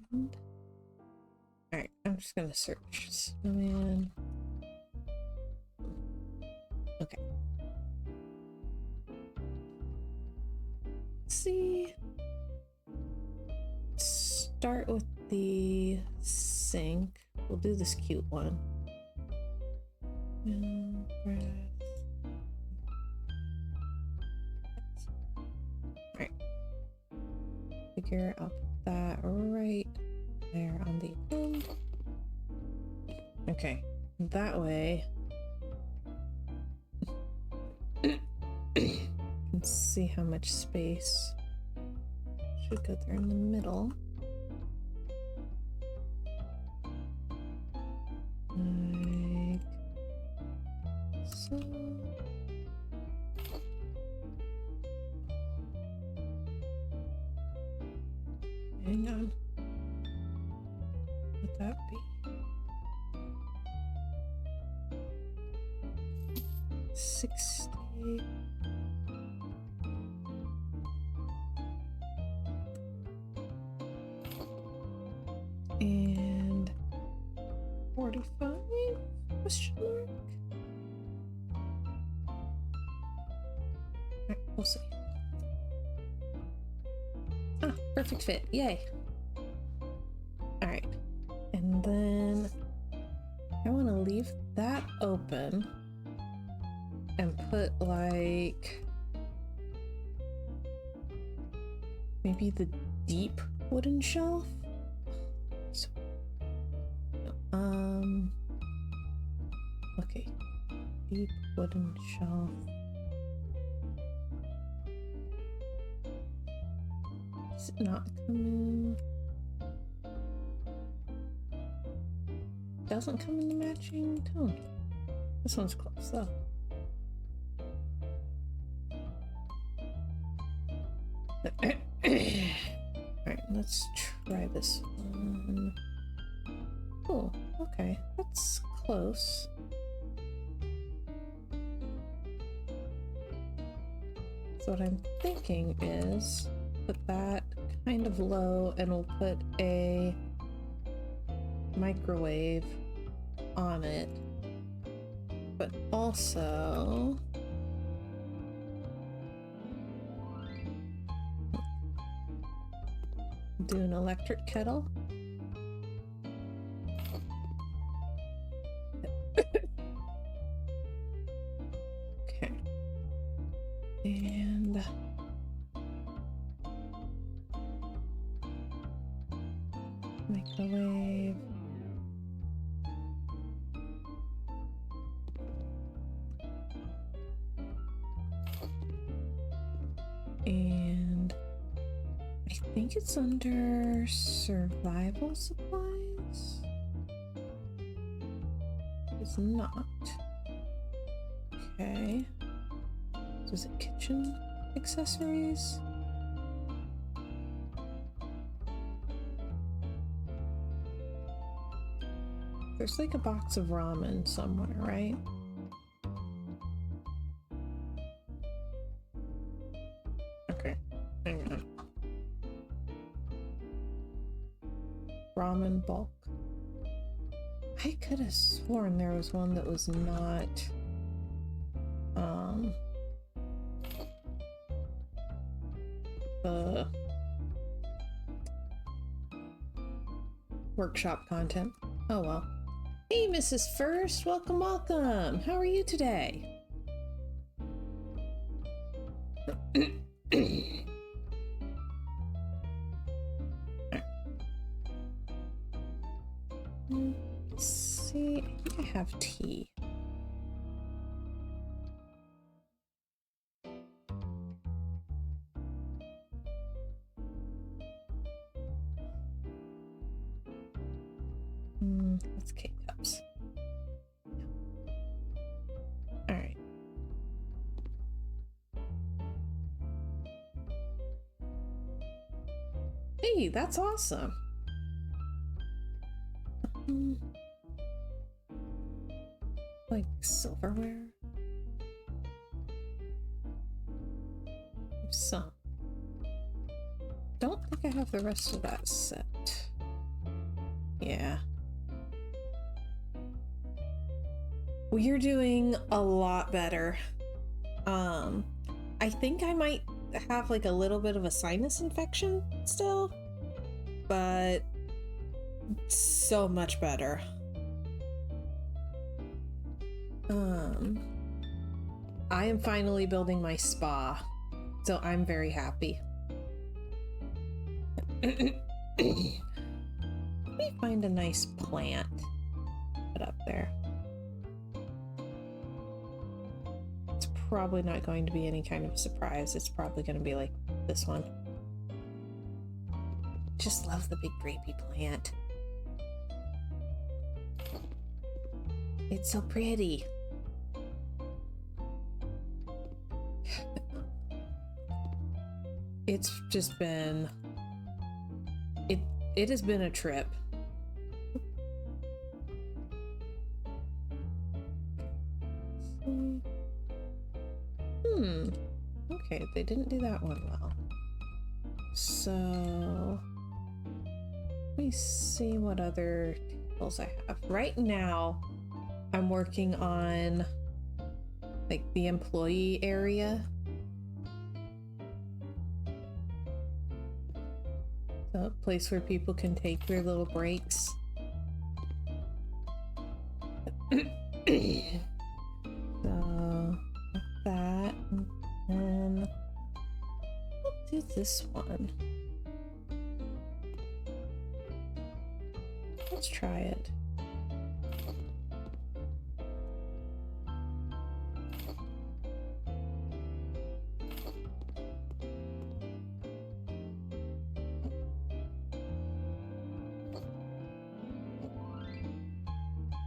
all right, I'm just gonna search snowman. Okay. Let's see. Start with the sink. We'll do this cute one. Right. Figure I'll put that right there on the end. Okay, that way see how much space should go there in the middle. Like so. Hang on. What would that be? 60. And 45? Question mark? Alright, we'll see. Ah, perfect fit. Yay. Alright. And then I want to leave that open and put like maybe the deep wooden shelf. So, okay, deep wooden shelf. Is it not coming? Doesn't come in the matching tone. This one's close though. Alright, let's try this one. Oh, okay, that's close. So what I'm thinking is put that kind of low and we'll put a microwave on it, but also do an electric kettle. Okay. And microwave. And I think it's under survival supplies. It's not. Okay. So is it kitchen accessories? There's like a box of ramen somewhere, right? Okay, hang on. Ramen bulk. I could have sworn there was one that was not workshop content. Oh well. Hey, Mrs. First, welcome, welcome. How are you today? Let's see, I think I have tea. Let's K-cups. All right. Hey, that's awesome. Like silverware. Some. Don't think I have the rest of that set. Yeah. Well, you're doing a lot better. I think I might have like a little bit of a sinus infection still, but so much better. I am finally building my spa, so I'm very happy. Let me find a nice plant to put up there. It's probably not going to be any kind of surprise. It's probably going to be like this one. Just love the big grapey plant. It's so pretty. It's just been... It has been a trip. Okay, they didn't do that one well. So... let me see what other tables I have. Right now, I'm working on like the employee area. So a place where people can take their little breaks. So that, and then let's do this one. Let's try it.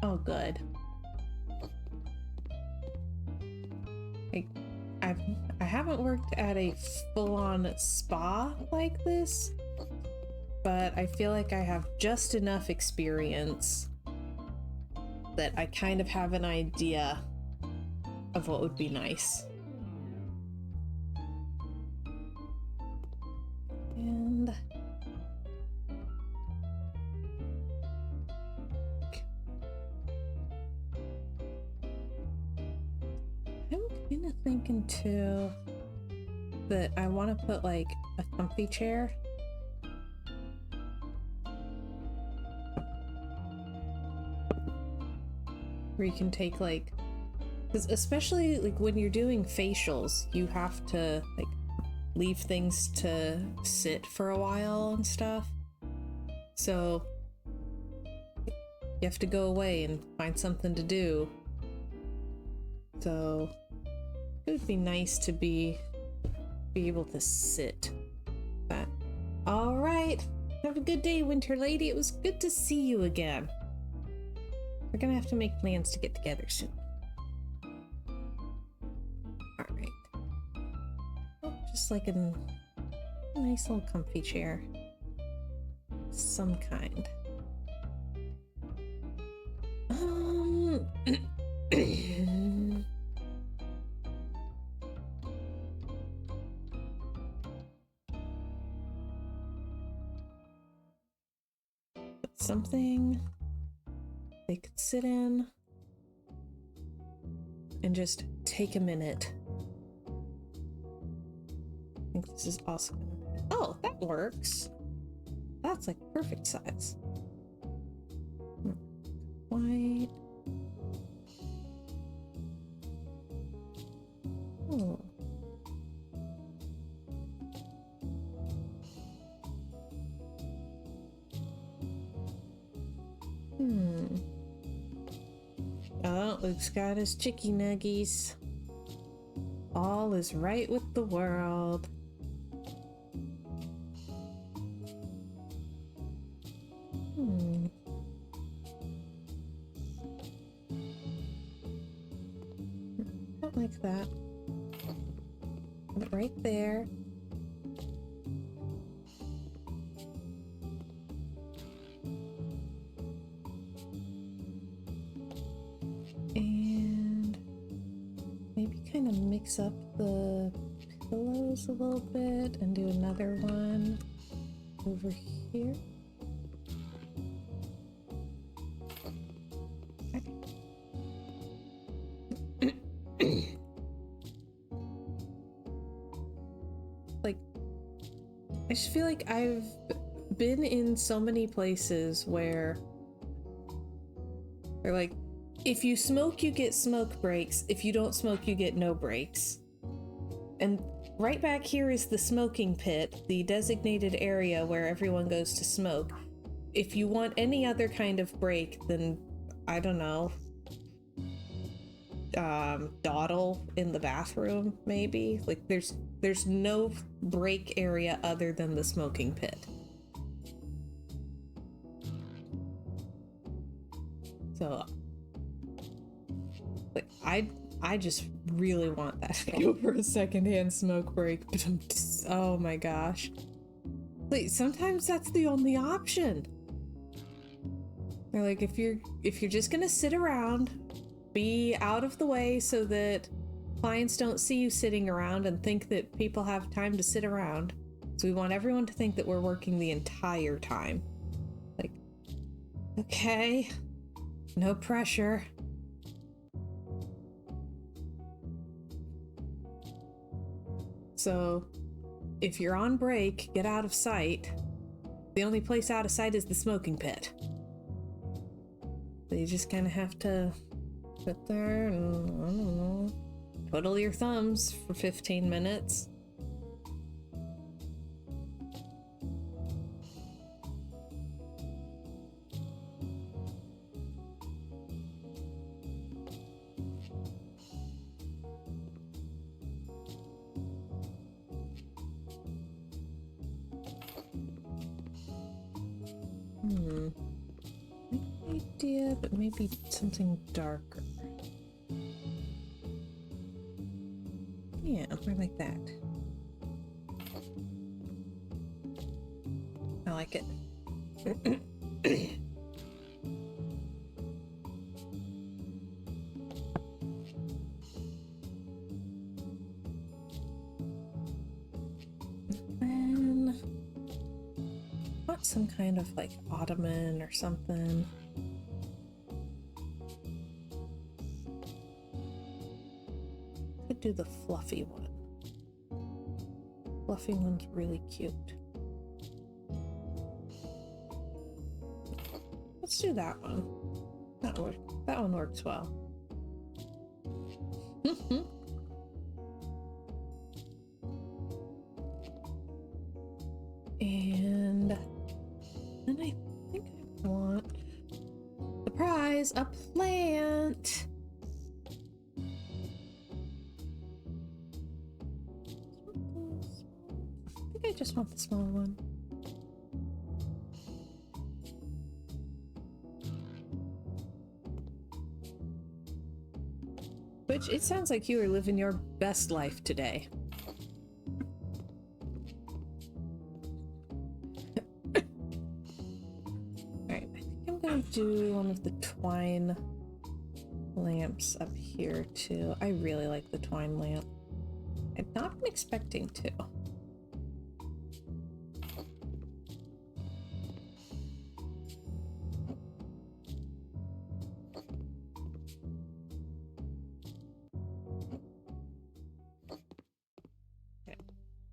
Oh, good. I haven't worked at a full-on spa like this, but I feel like I have just enough experience that I kind of have an idea of what would be nice. And I'm kind of thinking too that I want to put like a comfy chair. Where you can take like, because especially like when you're doing facials, you have to like leave things to sit for a while and stuff. So you have to go away and find something to do. So it would be nice to be able to sit. But all right, have a good day, Winter Lady. It was good to see you again. We're gonna have to make plans to get together soon. All right. Oh, just like a nice little comfy chair, some kind. Something they could sit in and just take a minute. I think this is awesome. Oh, that works. That's like perfect size. White. Oh. Oh, Luke's got his chicky nuggies. All is right with the world. Not like that. Right there. And maybe kind of mix up the pillows a little bit and do another one over here. Like, I just feel like I've been in so many places where they're like, if you smoke, you get smoke breaks. If you don't smoke, you get no breaks. And right back here is the smoking pit, the designated area where everyone goes to smoke. If you want any other kind of break, then I don't know. dawdle in the bathroom, maybe. Like there's no break area other than the smoking pit. So like I just really want that to go for a secondhand smoke break. Oh my gosh. Like sometimes that's the only option. Or like if you're just gonna sit around, be out of the way so that clients don't see you sitting around and think that people have time to sit around. So we want everyone to think that we're working the entire time. Like, okay, no pressure. So if you're on break, get out of sight. The only place out of sight is the smoking pit. So you just kind of have to sit there and, I don't know, twiddle your thumbs for 15 minutes. Idea, but maybe something darker. Yeah, more like that. I like it. And want some kind of like ottoman or something. Could do the fluffy one. Fluffy one's really cute. Let's do that one. That one works well. And then I think I want, surprise, a plant. I think I just want the small one. Which, it sounds like you are living your best life today. Alright, I think I'm gonna do one of the twine lamps up here too. I really like the twine lamp. I'd not been expecting to.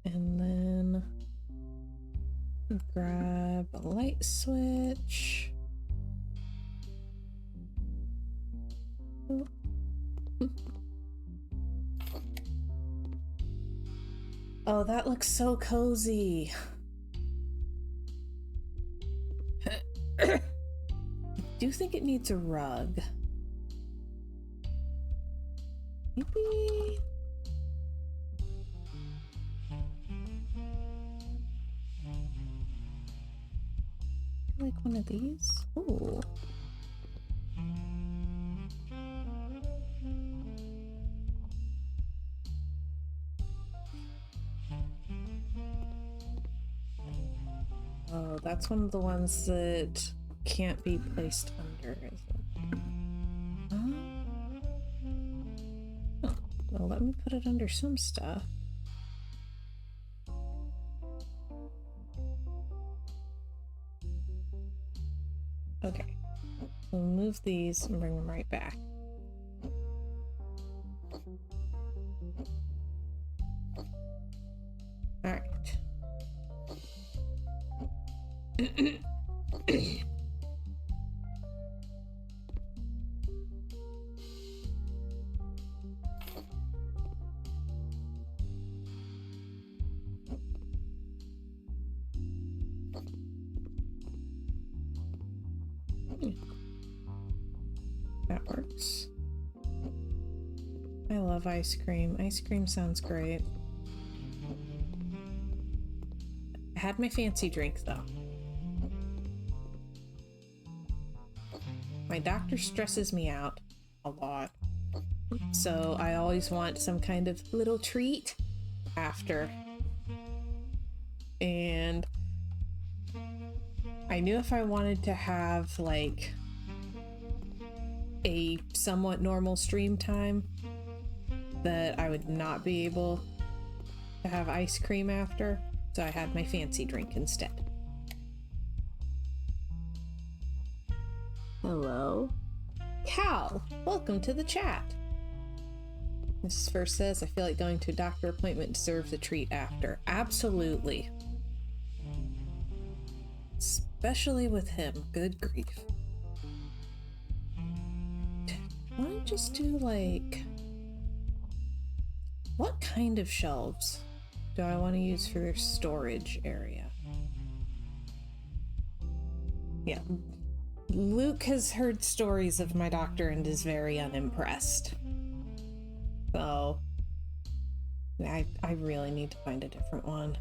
And then grab a light switch. Oh, that looks so cozy. I do think it needs a rug. Maybe... like one of these? Ooh. Oh, that's one of the ones that can't be placed under, is it? Oh, well, let me put it under some stuff. Okay, we'll move these and bring them right back. All right. That works. love ice cream. Ice cream sounds great. I had my fancy drink though. My doctor stresses me out a lot, so I always want some kind of little treat after. And I knew if I wanted to have like a somewhat normal stream time that I would not be able to have ice cream after, so I had my fancy drink instead. Hello? Cal, welcome to the chat. Mrs. First says, I feel like going to a doctor appointment deserves a treat after. Absolutely. Especially with him. Good grief. Why don't I just do like... What kind of shelves do I want to use for their storage area? Yeah. Luke has heard stories of my doctor and is very unimpressed. So, I really need to find a different one.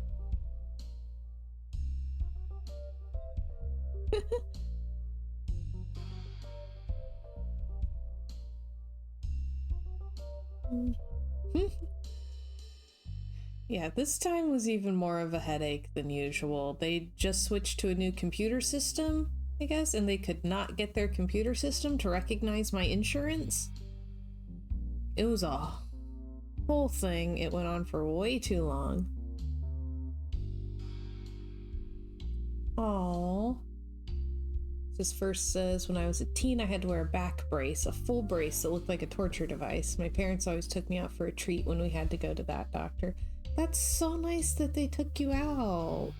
Yeah, this time was even more of a headache than usual. They just switched to a new computer system, I guess, and they could not get their computer system to recognize my insurance. It was a whole thing. It went on for way too long. Aww. This first says, when I was a teen, I had to wear a back brace, a full brace that looked like a torture device. My parents always took me out for a treat when we had to go to that doctor. That's so nice that they took you out.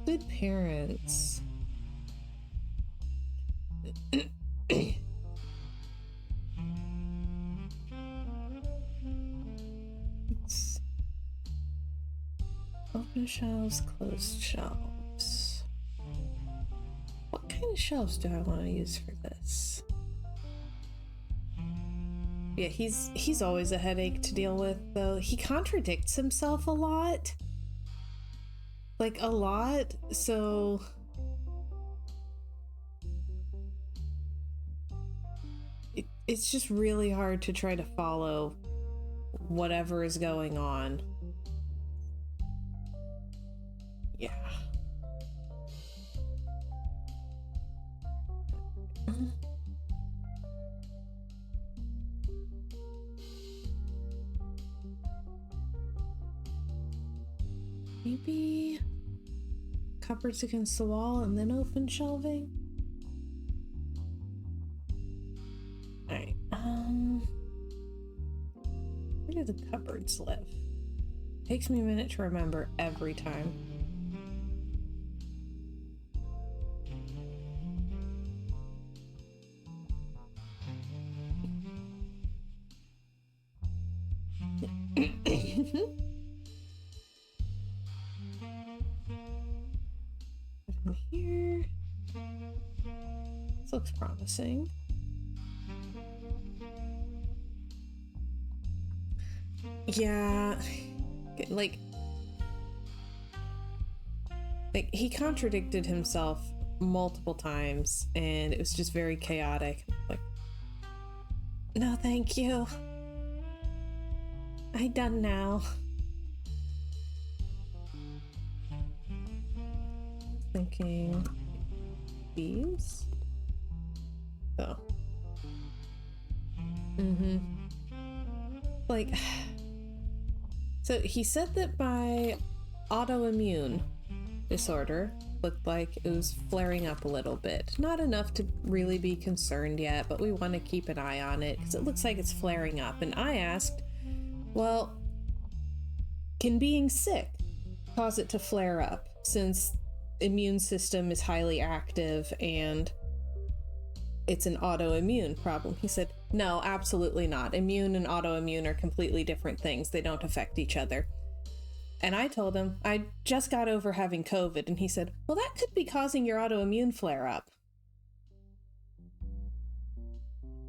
Good parents. Open shelves, closed shelves. What kind of shelves do I want to use for this? Yeah, he's always a headache to deal with, though. He contradicts himself a lot. Like, a lot, so... It's just really hard to try to follow whatever is going on. Yeah. Maybe cupboards against the wall and then open shelving? Alright, where do the cupboards live? Takes me a minute to remember every time. From here. This looks promising. Yeah, like he contradicted himself multiple times and it was just very chaotic. Like, no thank you, I done now. Thinking these. Oh. Like, so he said that my autoimmune disorder looked like it was flaring up a little bit. Not enough to really be concerned yet, but we want to keep an eye on it because it looks like it's flaring up. And I asked, well, can being sick cause it to flare up since immune system is highly active and it's an autoimmune problem? He said, no, absolutely not. Immune and autoimmune are completely different things. They don't affect each other. And I told him I just got over having COVID, and he said, well, that could be causing your autoimmune flare up.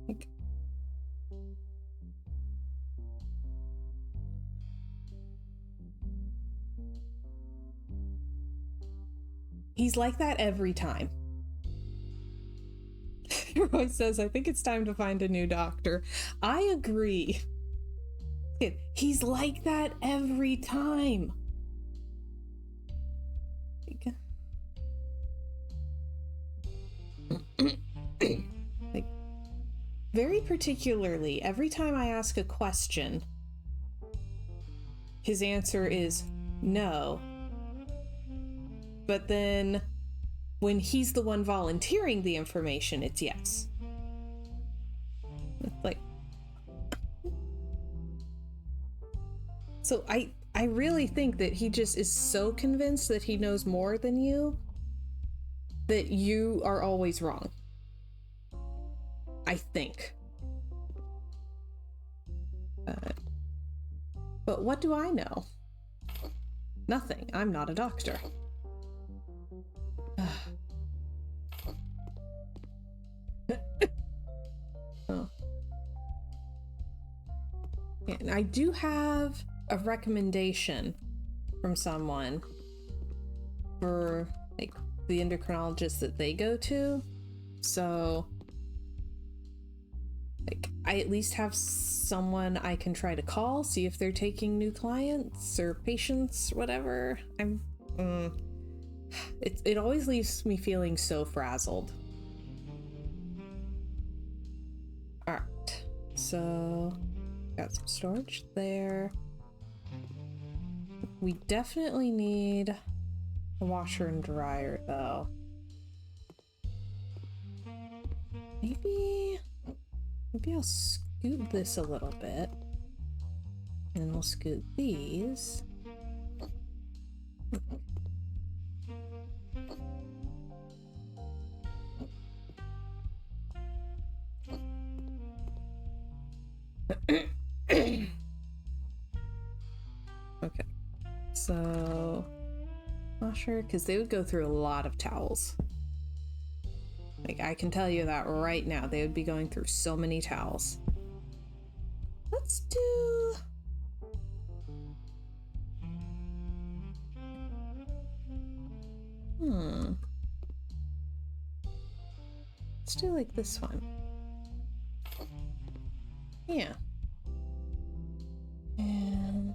Like, He's like that every time. Roy says, I think it's time to find a new doctor. I agree. He's like that every time. Like, very particularly, every time I ask a question, his answer is no. But then when he's the one volunteering the information, it's yes. It's like, so I really think that he just is so convinced that he knows more than you that you are always wrong. I think. But what do I know? Nothing. I'm not a doctor. Oh. And I do have a recommendation from someone for like the endocrinologist that they go to. So like I at least have someone I can try to call, see if they're taking new clients or patients, whatever. It always leaves me feeling so frazzled. Alright, so got some storage there. We definitely need a washer and dryer though. Maybe I'll scoot this a little bit. And then we'll scoot these. Okay, so washer, because they would go through a lot of towels. Like, I can tell you that right now, they would be going through so many towels. Let's do... Let's do like this one. Yeah. And...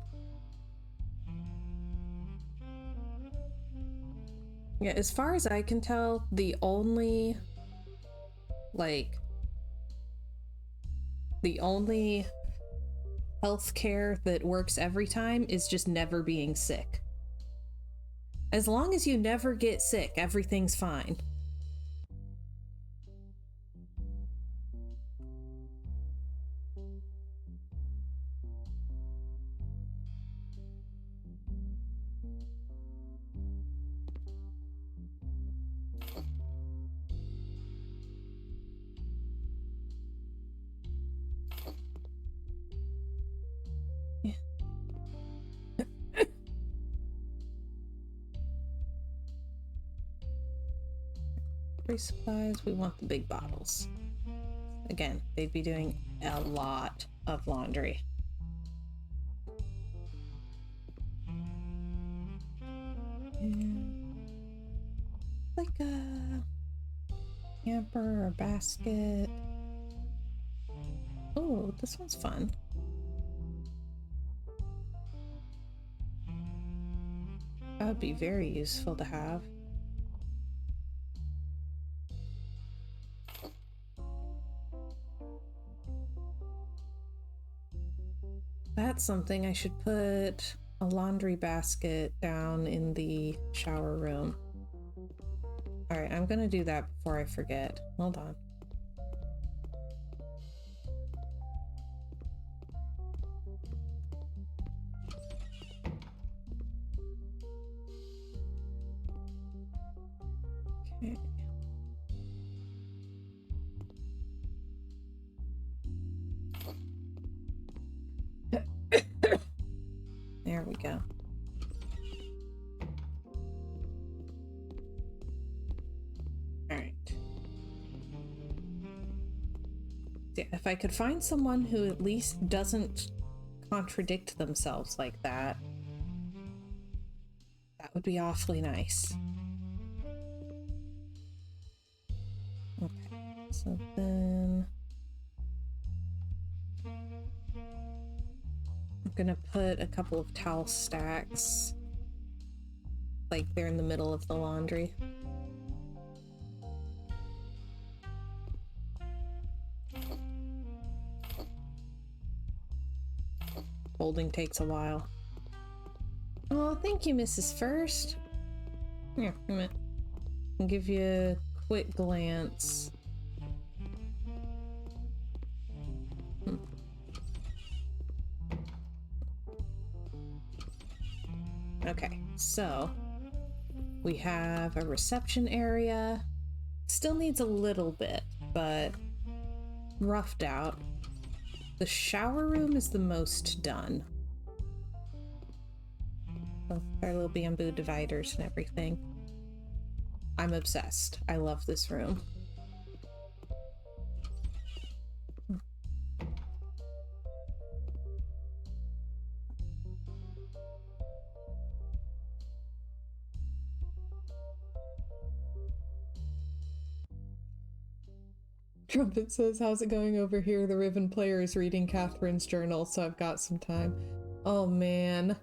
yeah, as far as I can tell, the only healthcare that works every time is just never being sick. As long as you never get sick, everything's fine. Supplies, we want the big bottles. Again, they'd be doing a lot of laundry. And like a hamper or basket. Oh, this one's fun. That would be very useful to have. That's something I should put a laundry basket down in the shower room. All right, I'm gonna do that before I forget. Hold on. Okay. There we go. All right. Yeah, if I could find someone who at least doesn't contradict themselves like that, that would be awfully nice. So then I'm gonna put a couple of towel stacks like they're in the middle of the laundry. Folding takes a while. Oh, thank you, Mrs. First. Here, wait a minute. I'll give you a quick glance. Okay, so we have a reception area. Still needs a little bit, but roughed out. The shower room is the most done. With our little bamboo dividers and everything. I'm obsessed. I love this room. Trumpet says, how's it going over here? The Riven player is reading Catherine's journal, so I've got some time. Oh man.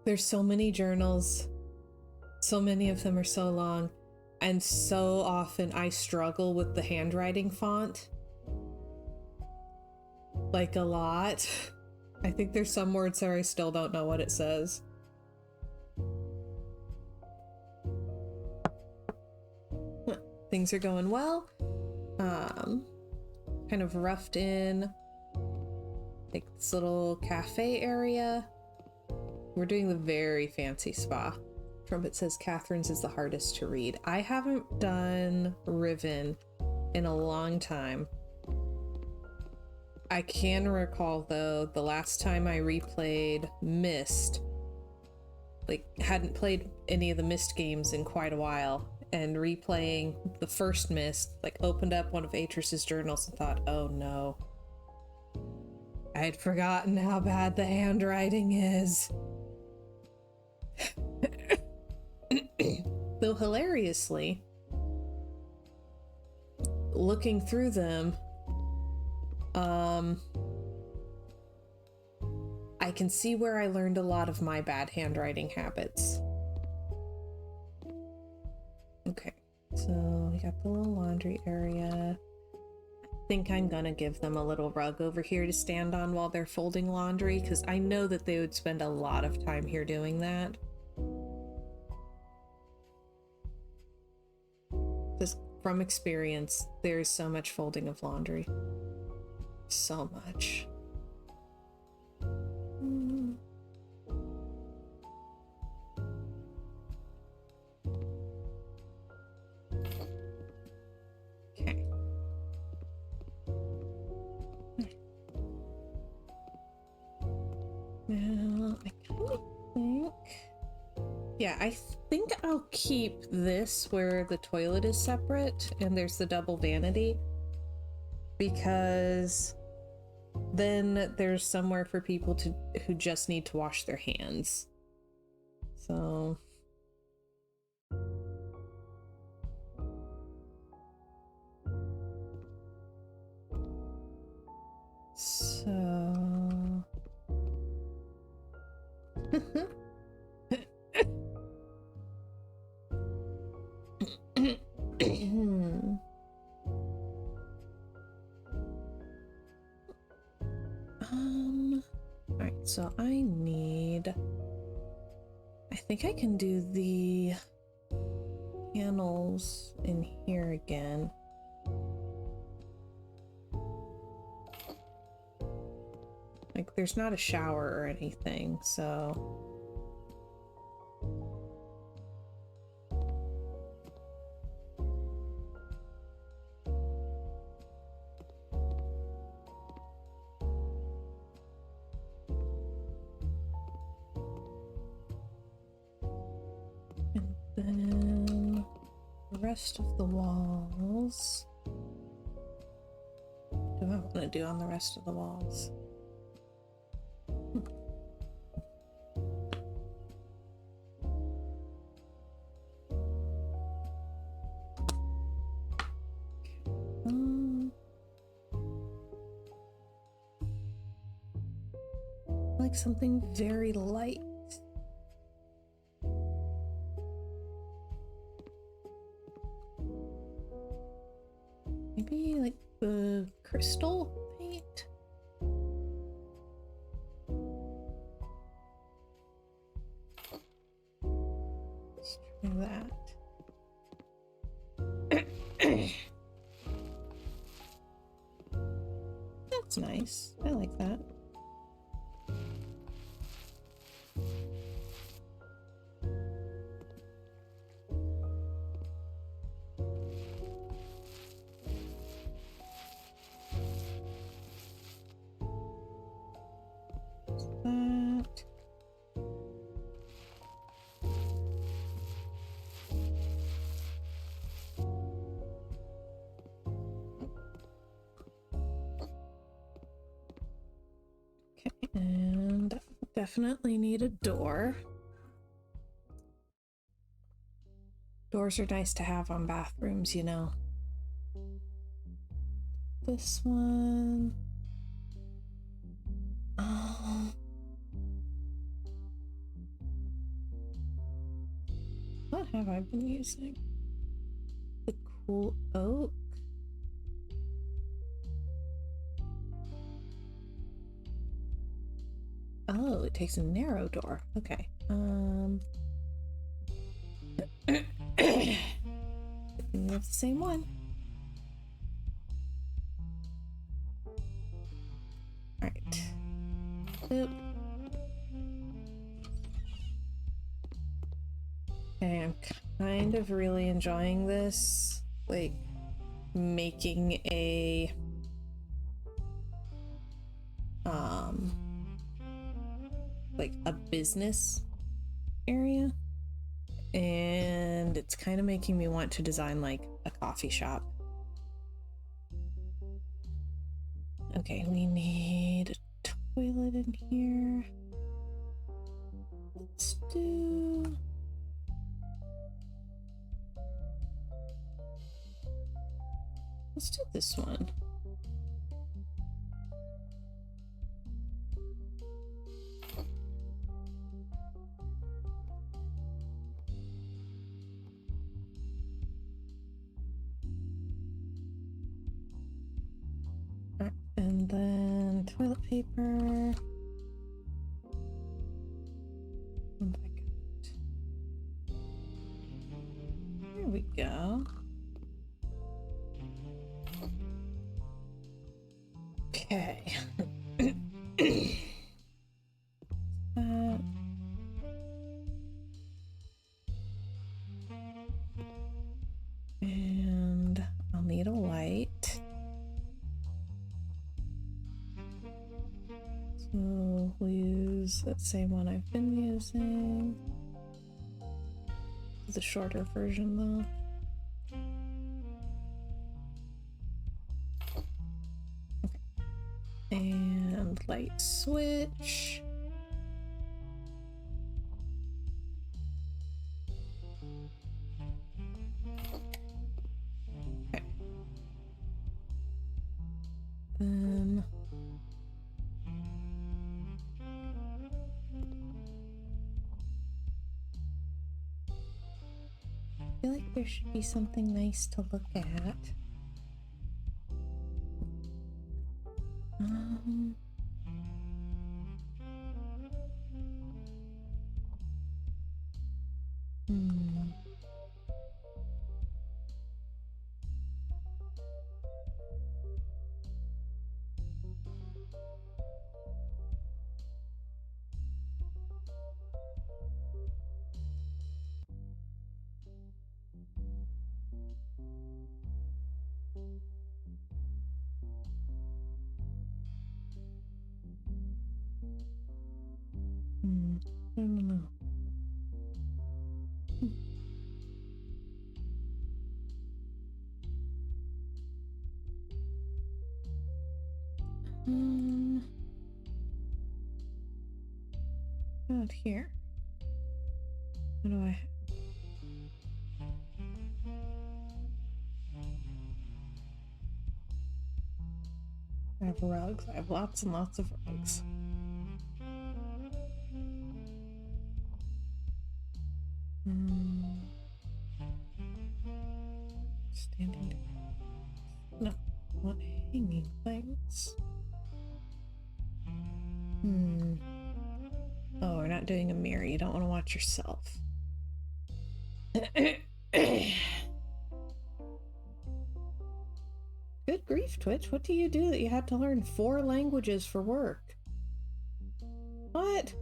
There's so many journals. So many of them are so long. And so often I struggle with the handwriting font. Like a lot. I think there's some words there I still don't know what it says. Things are going well. Kind of roughed in like this little cafe area. We're doing the very fancy spa. Trumpet says Catherine's is the hardest to read. I haven't done Riven in a long time. I can recall though the last time I replayed Myst, like hadn't played any of the Myst games in quite a while, and replaying the first Myst, like opened up one of Atris's journals and thought, oh no. I had forgotten how bad the handwriting is. Though hilariously, looking through them, I can see where I learned a lot of my bad handwriting habits. Okay, so we got the little laundry area. I think I'm gonna give them a little rug over here to stand on while they're folding laundry, because I know that they would spend a lot of time here doing that. Just from experience, there's so much folding of laundry. So much. Okay. Now, I kind of think... Yeah, I think I'll keep this where the toilet is separate and there's the double vanity, because then there's somewhere for people to who just need to wash their hands. So Alright, so I think I can do the panels in here again. Like, there's not a shower or anything, so... Then the rest of the walls. What do I want to do on the rest of the walls? like something very light. Maybe like the crystal paint? Let's try that. That's nice. I like that. That. Okay, and definitely need a door. Doors are nice to have on bathrooms, you know. This one. Oh. What have I been using? The cool oak. Oh, it takes a narrow door. Okay. We have the same one. All right. Oop. Okay, I'm kind of really enjoying this, like making a like a business area, and it's kind of making me want to design like a coffee shop. Okay, we need a toilet in here. Let's do this one. And then toilet paper. What have I got? There we go. Okay. And I'll need a light. So we'll use that same one I've been using. The shorter version though. Okay. And light switch. Okay. Then I feel like there should be something nice to look at. I don't know. Out here. What do I have? I have rugs. I have lots and lots of rugs. Standing. No, not hanging things. Oh, we're not doing a mirror. You don't want to watch yourself. Good grief, Twitch. What do you do that you had to learn 4 languages for work? What?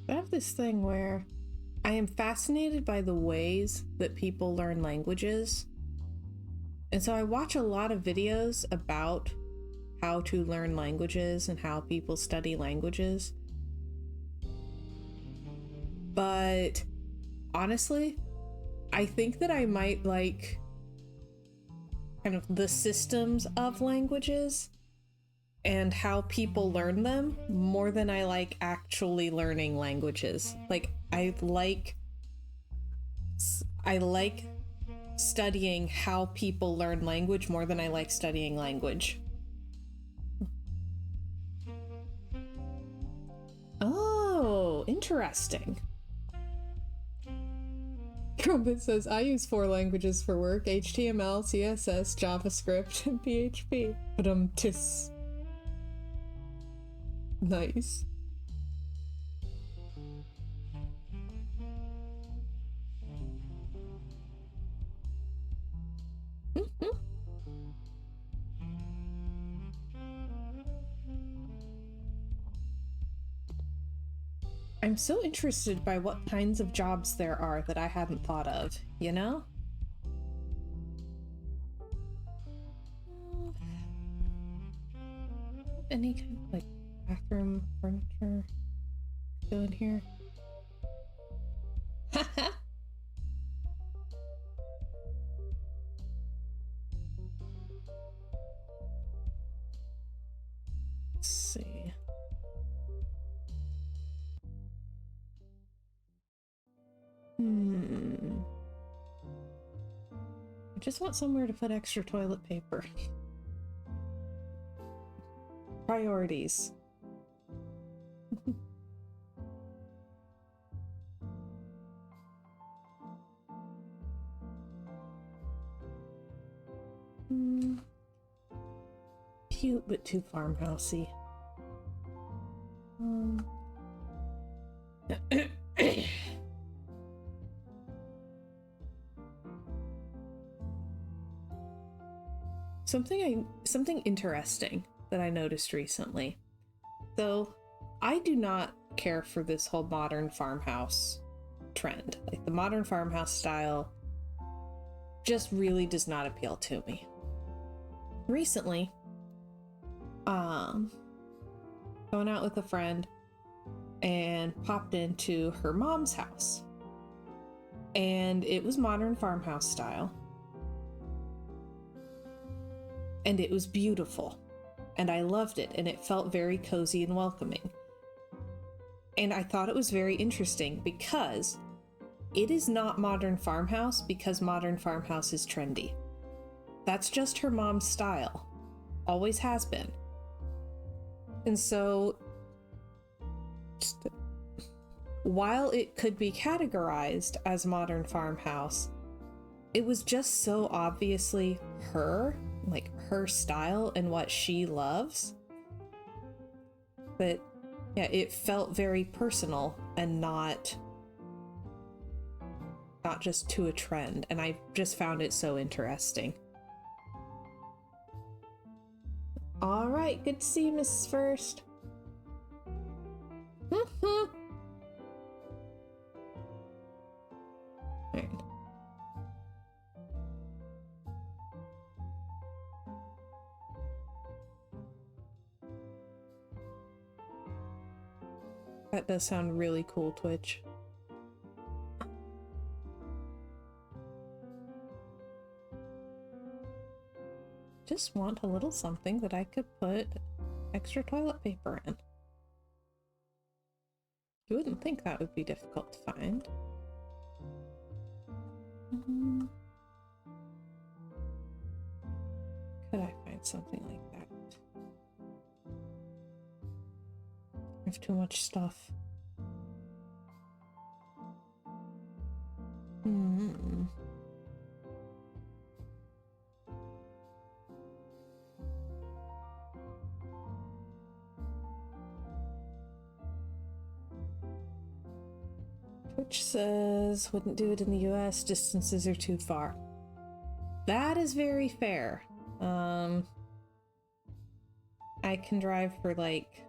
I have this thing where I am fascinated by the ways that people learn languages. And so I watch a lot of videos about how to learn languages and how people study languages. But honestly, I think that I might like kind of the systems of languages and how people learn them more than I like actually learning languages. Like I like studying how people learn language more than I like studying language. Oh, interesting. Crumpet says, I use 4 languages for work: HTML, CSS, JavaScript, and PHP. But tis. Nice. I'm so interested by what kinds of jobs there are that I hadn't thought of, you know? Any kind of like bathroom furniture go in here? Haha! Let's see. I just want somewhere to put extra toilet paper. Priorities. Cute, but too farmhousey. Something interesting that I noticed recently. Though I do not care for this whole modern farmhouse trend. Like the modern farmhouse style just really does not appeal to me. Recently, going out with a friend and popped into her mom's house. And it was modern farmhouse style. And it was beautiful. And I loved it. And it felt very cozy and welcoming. And I thought it was very interesting because it is not modern farmhouse because modern farmhouse is trendy. That's just her mom's style. Always has been. And so, while it could be categorized as modern farmhouse, it was just so obviously her, like her style and what she loves, that yeah, it felt very personal and not just to a trend, and I just found it so interesting. All right, good to see you, Mrs. First. All right. That does sound really cool, Twitch. Just want a little something that I could put extra toilet paper in. You wouldn't think that would be difficult to find. Could I find something like that? I have too much stuff. Twitch says, wouldn't do it in the US, distances are too far. That is very fair. I can drive for like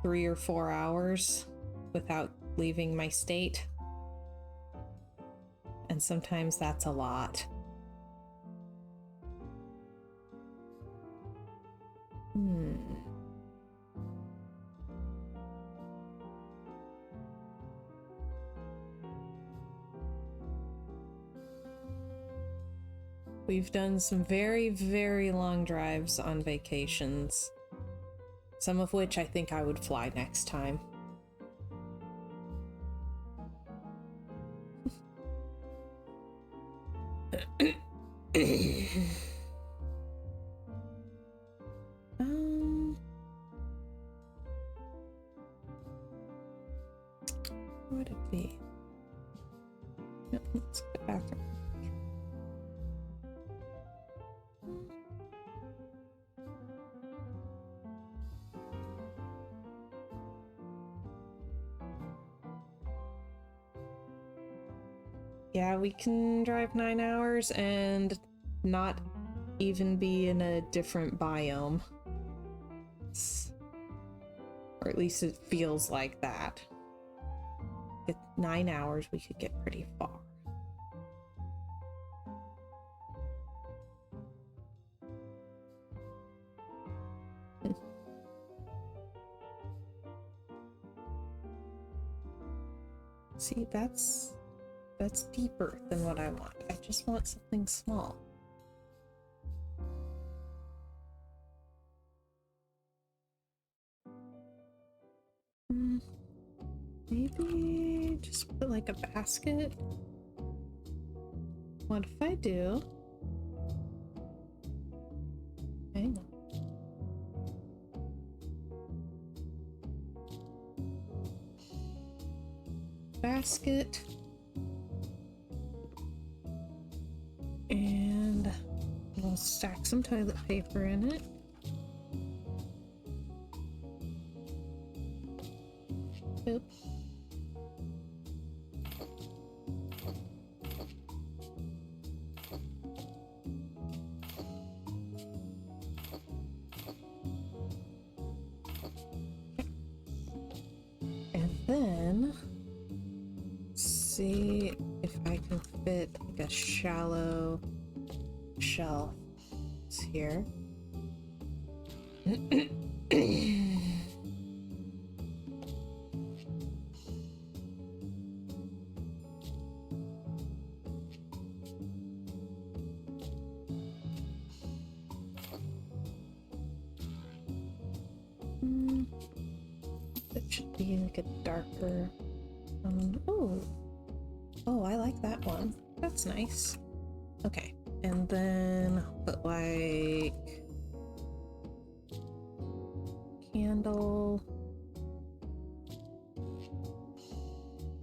3 or 4 hours without leaving my state. And sometimes that's a lot. We've done some very, very long drives on vacations. Some of which I think I would fly next time. What would it be? Yep, let's go bathroom. Yeah, we can drive 9 hours and not even be in a different biome. Or at least it feels like that. With 9 hours, we could get pretty far. See, that's deeper than what I want. I just want something small. Maybe just put like a basket. What if I do? Hang on. Basket. And we'll stack some toilet paper in it. Oops. And then see if I can fit like a shallow shelf here. That should be like a darker. Oh, I like that one. That's nice. Okay, and then put like candle.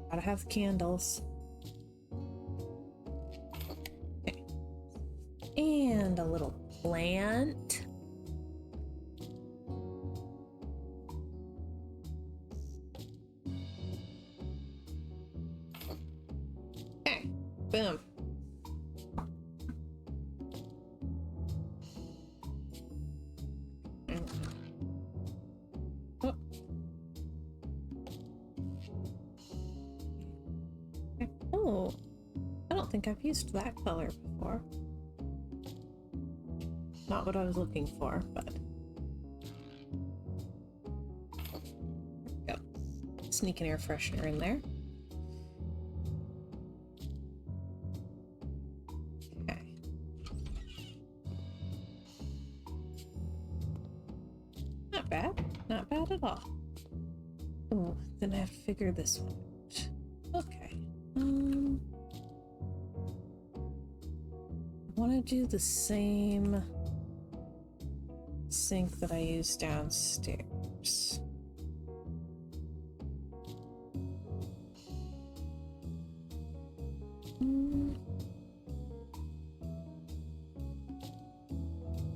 Gotta have candles. Okay, and a little plant. Okay, boom. Oh, I don't think I've used that color before. Not what I was looking for, but there we go. Sneak an air freshener in there. Okay. Not bad. Not bad at all. Oh, then I have to figure this one out. Okay. I want to do the same sink that I use downstairs.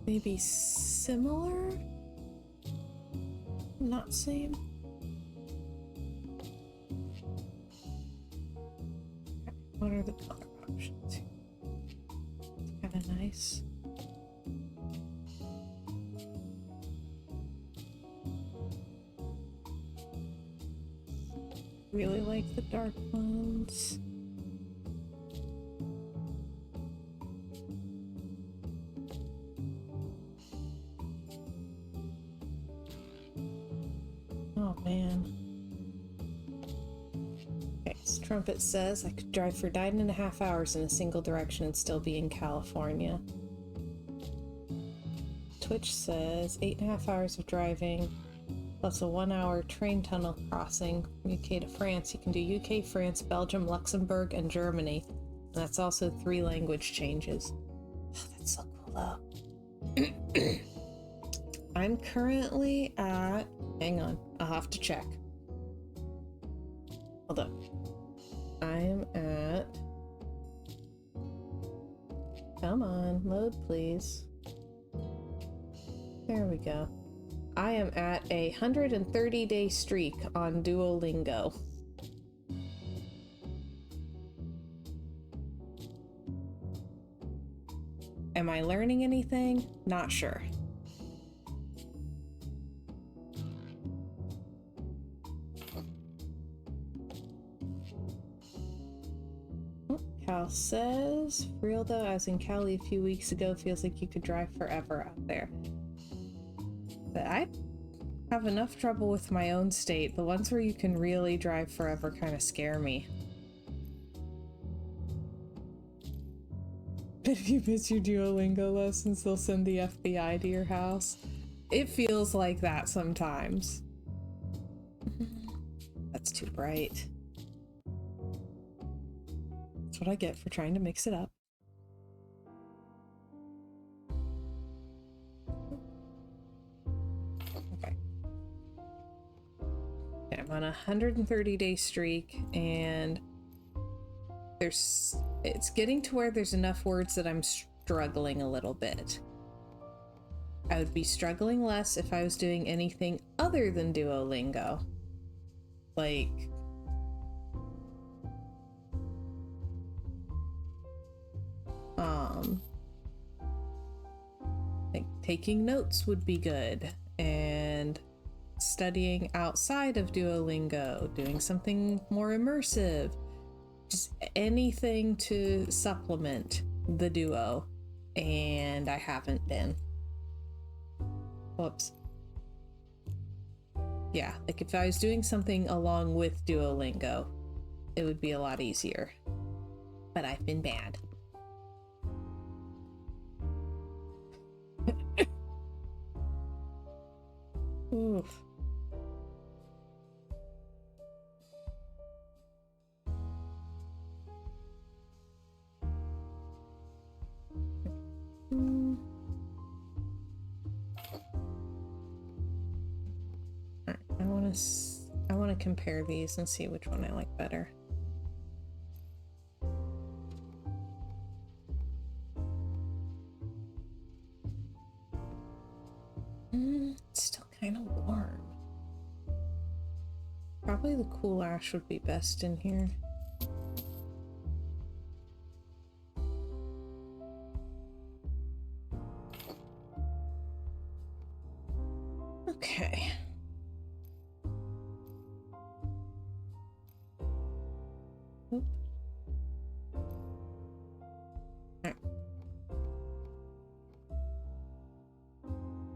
Maybe similar? Not same? What are the color options here? It's kind of nice. Really like the dark ones. Oh man. Okay, so Trumpet says I could drive for 9.5 hours in a single direction and still be in California. Twitch says 8.5 hours of driving plus a 1-hour train tunnel crossing from UK to France. You can do UK, France, Belgium, Luxembourg, and Germany. And that's also 3 language changes. Oh, that's so cool though. I'm currently at... Hang on, I'll have to check. Hold up. I'm at... Come on, load please. There we go. I am at a 130-day streak on Duolingo. Am I learning anything? Not sure. Cal says, for real though, I was in Cali a few weeks ago. Feels like you could drive forever out there. But I have enough trouble with my own state. The ones where you can really drive forever kind of scare me. But if you miss your Duolingo lessons, they'll send the FBI to your house. It feels like that sometimes. That's too bright. That's what I get for trying to mix it up. Okay. I'm on a 130-day streak, and it's getting to where there's enough words that I'm struggling a little bit. I would be struggling less if I was doing anything other than Duolingo. Like taking notes would be good, and studying outside of Duolingo, doing something more immersive, just anything to supplement the Duo, and I haven't been. Whoops. Yeah, like if I was doing something along with Duolingo, it would be a lot easier. But I've been bad. Oof. Alright, I want to compare these and see which one I like better. It's still kind of warm. Probably the cool ash would be best in here. Okay. Oop. Right.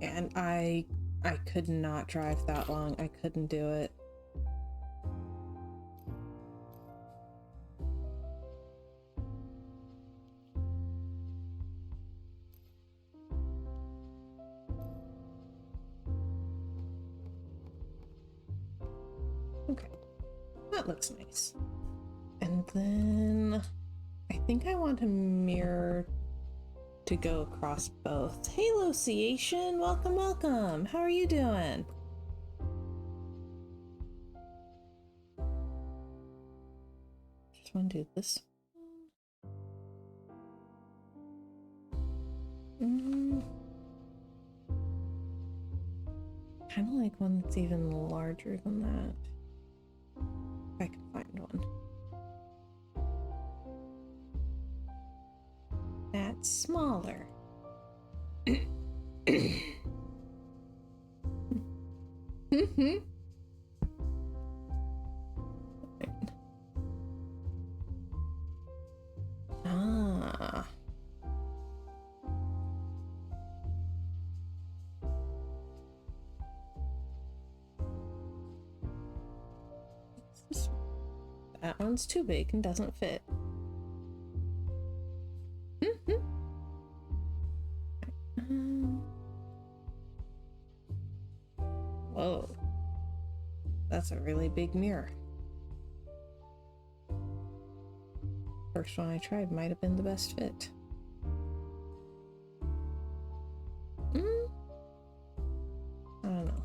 And I could not drive that long. I couldn't do it. Okay, that looks nice. And then I think I want a mirror to go across both. Hey, Lociation, welcome, welcome. How are you doing? Just want to do this one. Kind of like one that's even larger than that. If I can find one. That's smaller. Ah. That one's too big and doesn't fit. Whoa. That's a really big mirror. First one I tried might have been the best fit. I don't know.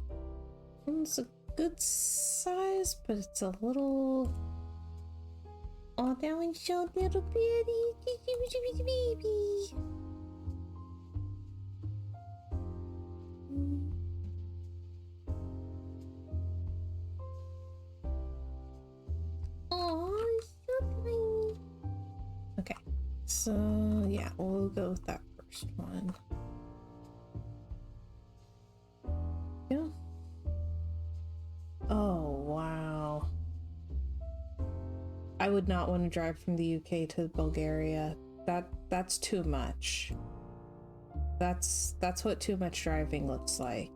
It's a good size, but it's a little... Oh, that one's so little bitty. Baby. Oh, so tiny. Okay, so yeah, we'll go with that first one. Yeah. Oh, wow. I would not want to drive from the UK to Bulgaria. That's too much. That's what too much driving looks like.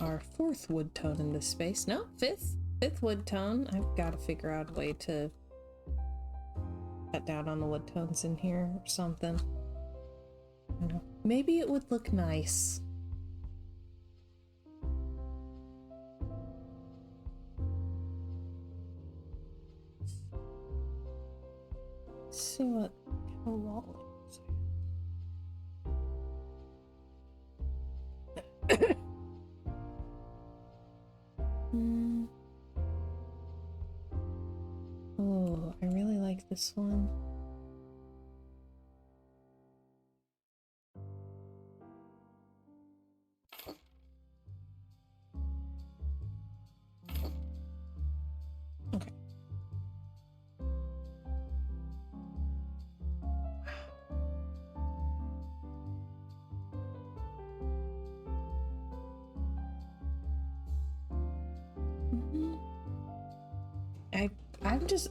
Our fourth wood tone in this space. No, fifth wood tone. I've got to figure out a way to cut down on the wood tones in here or something. I don't know. Maybe it would look nice. Let's see what how long it is. Oh, I really like this one. Okay.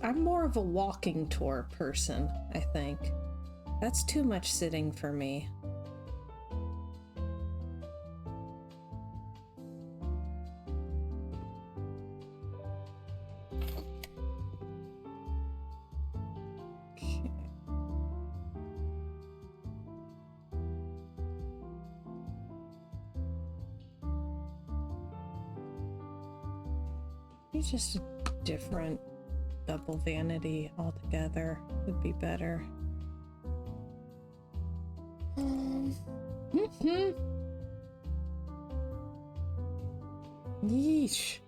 I'm more of a walking tour person, I think. That's too much sitting for me. Okay. It's just a different double vanity altogether would be better. Yeesh.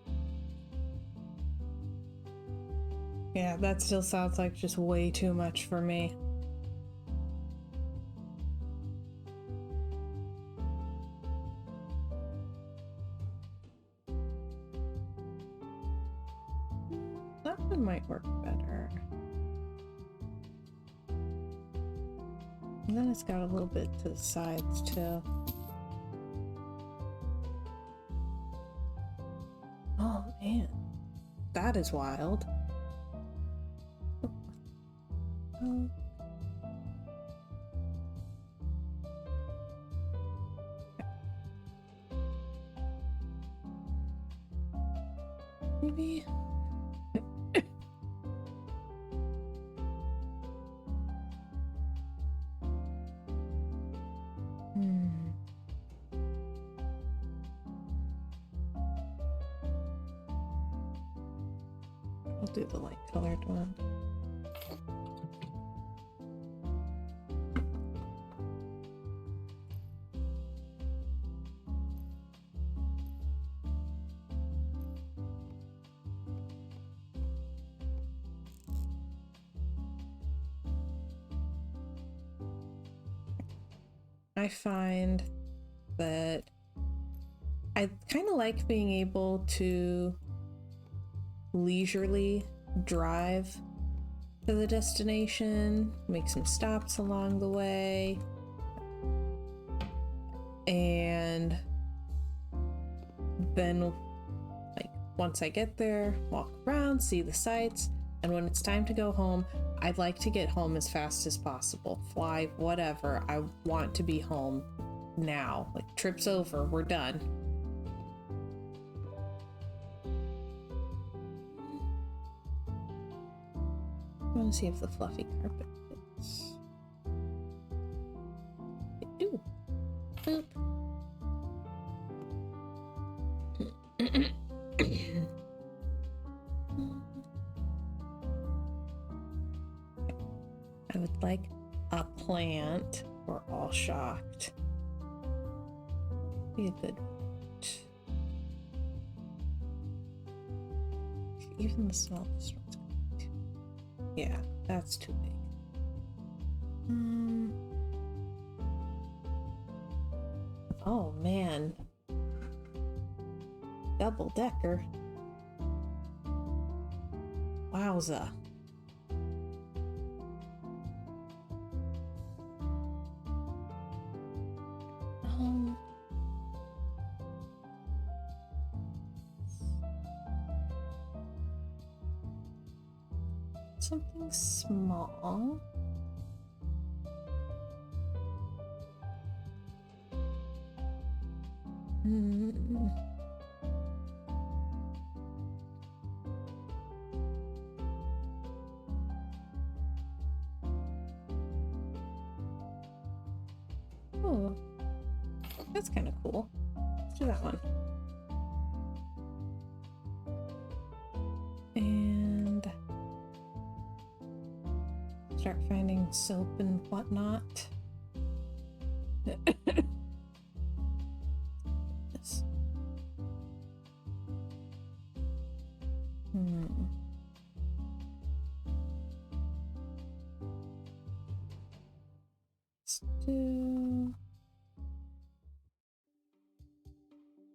Yeah, that still sounds like just way too much for me. That one might work better. And then it's got a little bit to the sides too. Oh man, that is wild. Maybe. I'll do the light colored one. I find that I kind of like being able to leisurely drive to the destination, make some stops along the way, and then like once I get there, walk around, see the sights, and when it's time to go home, I'd like to get home as fast as possible. Fly, whatever. I want to be home now. Like, trip's over, we're done. I want to see if the fluffy carpet fits. Ooh. Boop. I would like a plant. We're all shocked. Be a good one. Even the smallest one's going to. Yeah, that's too big. Oh man. Double decker. Wowza. Something small. Oh, that's kind of cool. Let's do that one. And start finding soap and whatnot. This.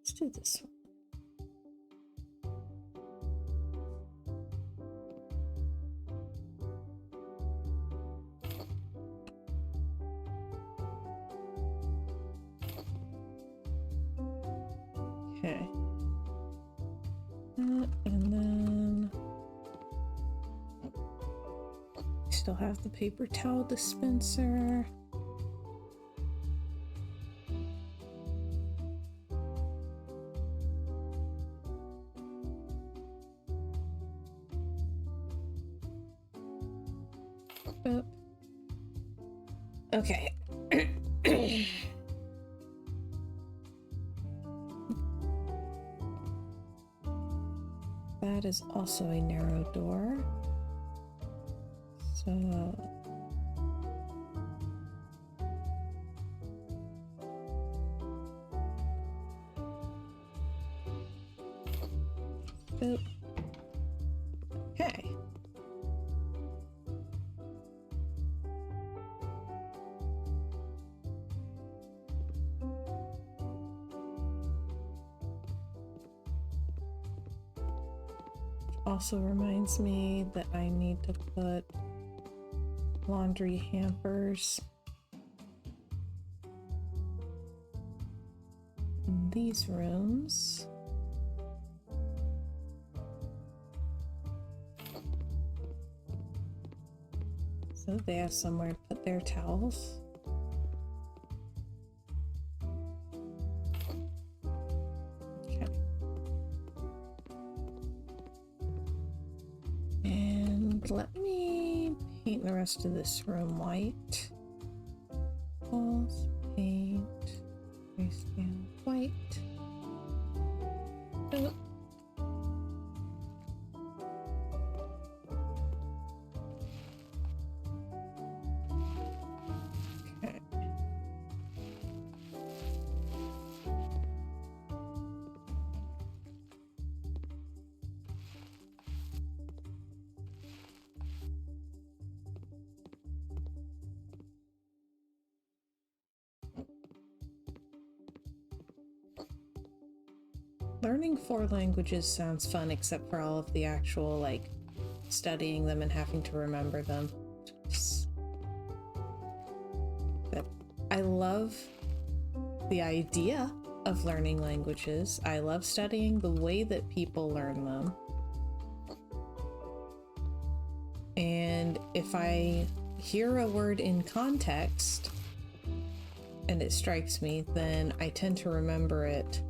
Let's do this one. Okay. And then we still have the paper towel dispenser. Boop. Okay. That is also a narrow door. So boop. Okay. Also reminds me that I need to put laundry hampers in these rooms. So they have somewhere to put their towels. Okay. And let me paint the rest of this room white. Walls, paint, grayscale, white. Oh. Learning 4 languages sounds fun, except for all of the actual, like, studying them and having to remember them. But I love the idea of learning languages. I love studying the way that people learn them. And if I hear a word in context and it strikes me, then I tend to remember it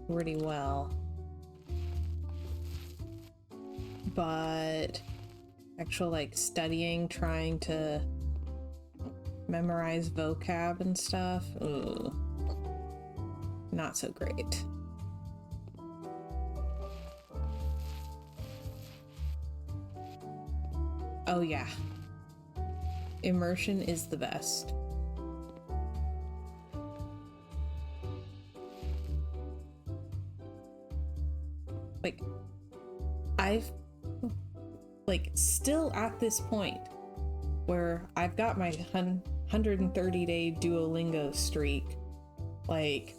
pretty well. But actual like studying, trying to memorize vocab and stuff, ooh, not so great. Oh yeah, immersion is the best. Like, I've like still at this point where I've got my 130-day Duolingo streak, like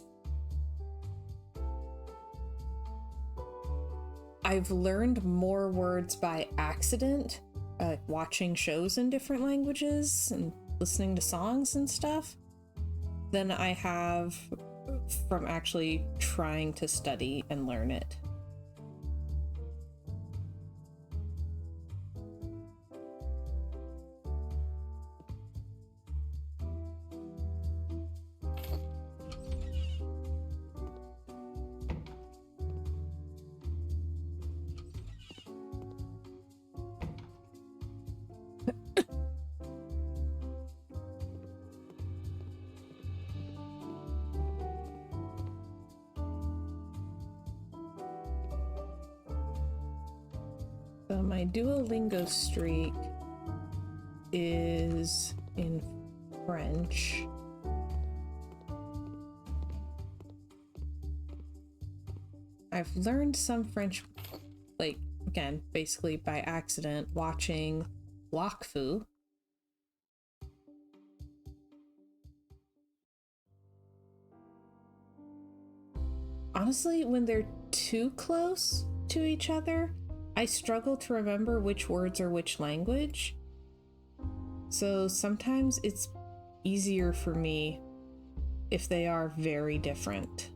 I've learned more words by accident, watching shows in different languages and listening to songs and stuff, than I have from actually trying to study and learn it. So my Duolingo streak is in French. I've learned some French, like, again, basically by accident, watching Wakfu. Honestly, when they're too close to each other, I struggle to remember which words are which language. So sometimes it's easier for me if they are very different.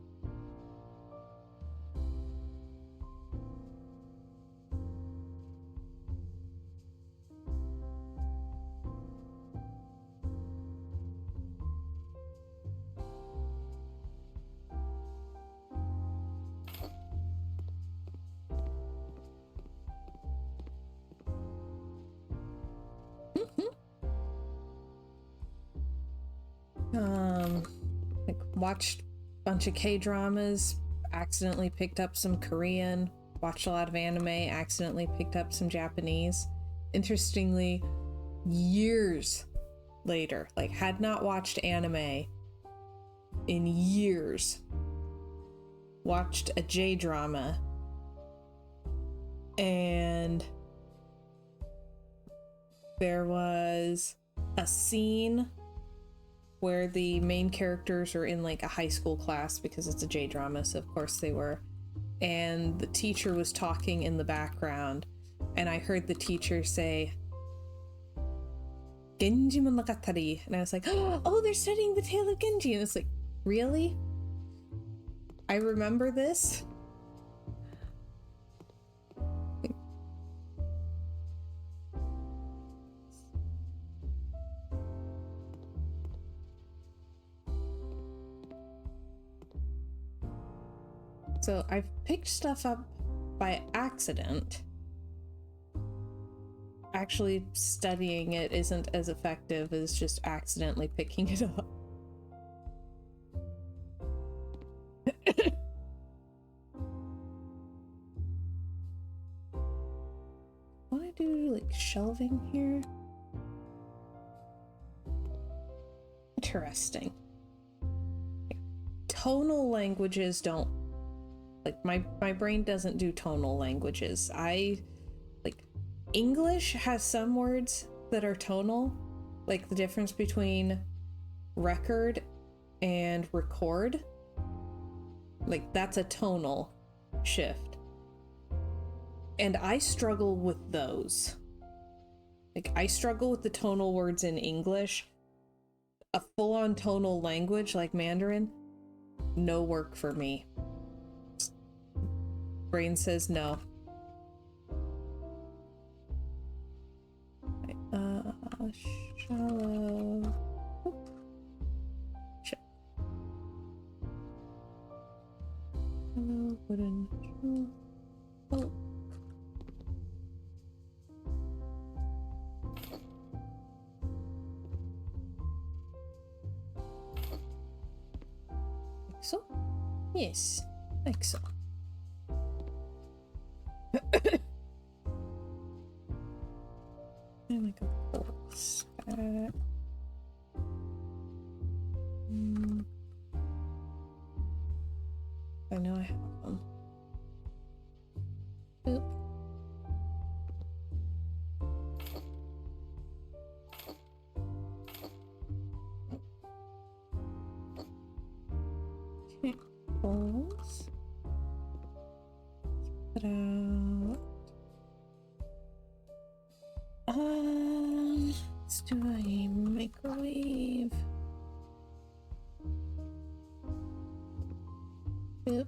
Like watched a bunch of K-dramas, accidentally picked up some Korean, watched a lot of anime, accidentally picked up some Japanese. Interestingly, years later, like had not watched anime in years, watched a J-drama, and there was a scene where the main characters are in like a high school class, because it's a J-drama, so of course they were, and the teacher was talking in the background, and I heard the teacher say Genji Monogatari, and I was like, oh, they're studying the tale of Genji, and it's like, really? I remember this? So I've picked stuff up by accident. Actually studying it isn't as effective as just accidentally picking it up. Want to do like shelving here? Interesting. Tonal languages don't, like my brain doesn't do tonal languages. Like English has some words that are tonal, like the difference between record and record. Like, that's a tonal shift. And I struggle with those. Like, I struggle with the tonal words in English. A full-on tonal language like Mandarin, no work for me. Brain says no. Shallow. Shit. Shallow wooden. Oh. Like so? Yes, like so. And like a books. I know I have them. Oop. Okay, balls. Put out. Let's do a microwave. Yep.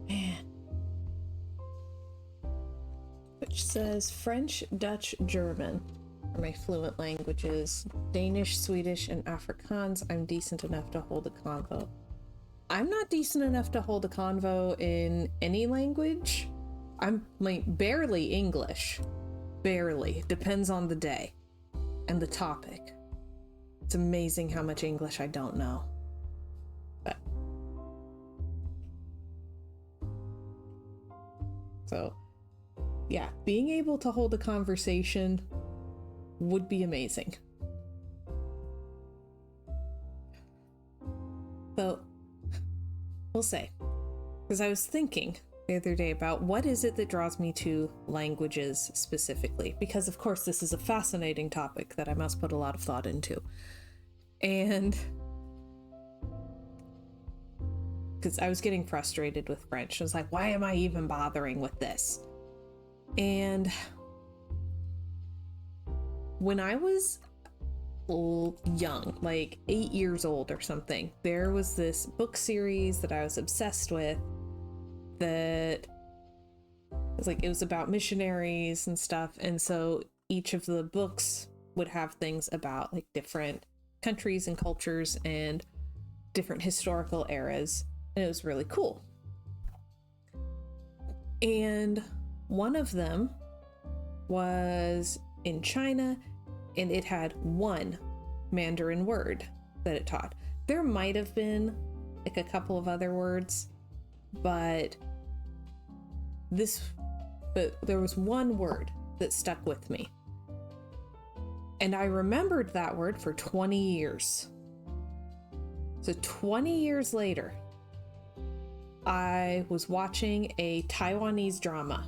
Man. Which says French, Dutch, German are my fluent languages. Danish, Swedish, and Afrikaans, I'm decent enough to hold a convo. I'm not decent enough to hold a convo in any language. I'm like barely English. Barely. Depends on the day and the topic. It's amazing how much English I don't know. But so yeah, being able to hold a conversation would be amazing. So we'll say, because I was thinking the other day about what is it that draws me to languages specifically, because of course this is a fascinating topic that I must put a lot of thought into. And because I was getting frustrated with French. I was like, why am I even bothering with this? And when I was young, like 8 years old or something, there was this book series that I was obsessed with that it was about missionaries and stuff. And so each of the books would have things about like different countries and cultures and different historical eras. And it was really cool. And one of them was in China, and it had one Mandarin word that it taught. There might have been like a couple of other words, but there was one word that stuck with me. And I remembered that word for 20 years. So 20 years later, I was watching a Taiwanese drama.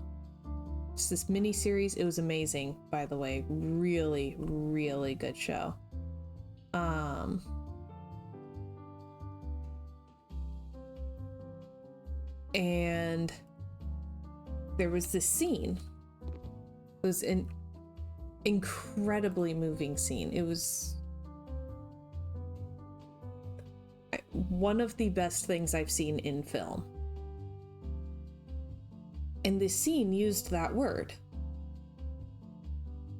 It's this mini series. It was amazing, by the way. Really, really good show. And there was this scene. It was an incredibly moving scene. It was one of the best things I've seen in film. And this scene used that word.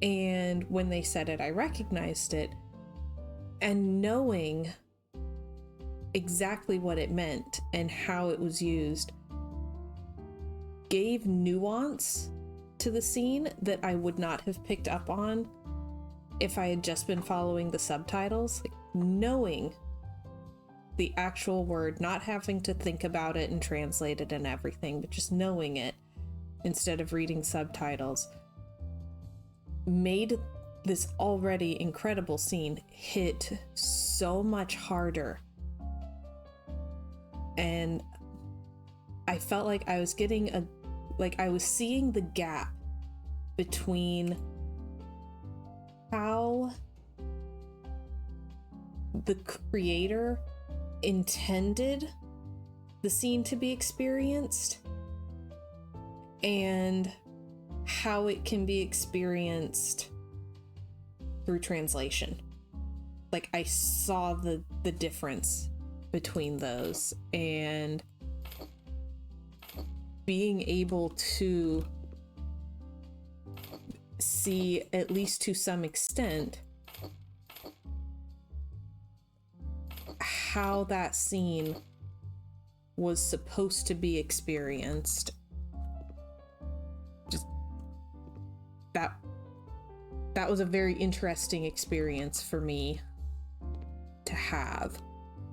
And when they said it, I recognized it. And knowing exactly what it meant and how it was used gave nuance to the scene that I would not have picked up on if I had just been following the subtitles. Like, knowing the actual word, not having to think about it and translate it and everything, but just knowing it instead of reading subtitles, made this already incredible scene hit so much harder. And I felt like I was getting I was seeing the gap between how the creator intended the scene to be experienced and how it can be experienced through translation. Like, I saw the difference between those, and being able to see, at least to some extent, how that scene was supposed to be experienced. Just that was a very interesting experience for me to have,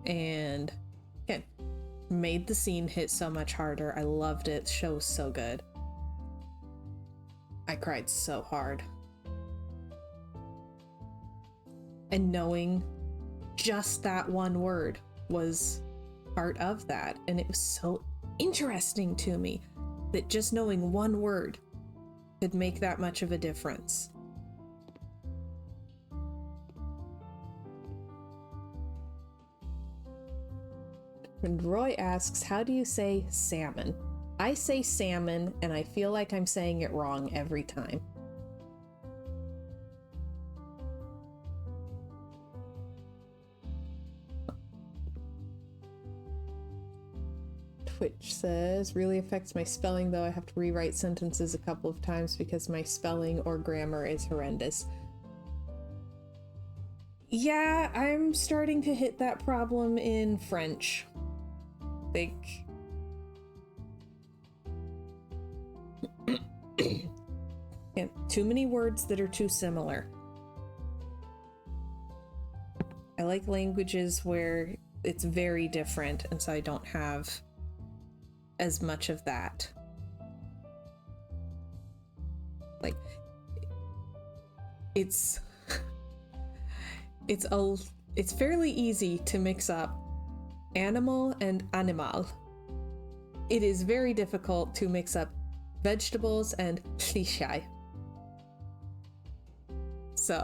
and again, made the scene hit so much harder. I loved it. The show was so good. I cried so hard. And knowing just that one word was part of that, and it was so interesting to me that just knowing one word could make that much of a difference. And Roy asks, how do you say salmon? I say salmon, and I feel like I'm saying it wrong every time. Twitch says, really affects my spelling, though I have to rewrite sentences a couple of times because my spelling or grammar is horrendous. Yeah, I'm starting to hit that problem in French. Like, yeah, too many words that are too similar. I like languages where it's very different, and so I don't have as much of that. Like, it's fairly easy to mix up animal and animal. It is very difficult to mix up vegetables and cliché. So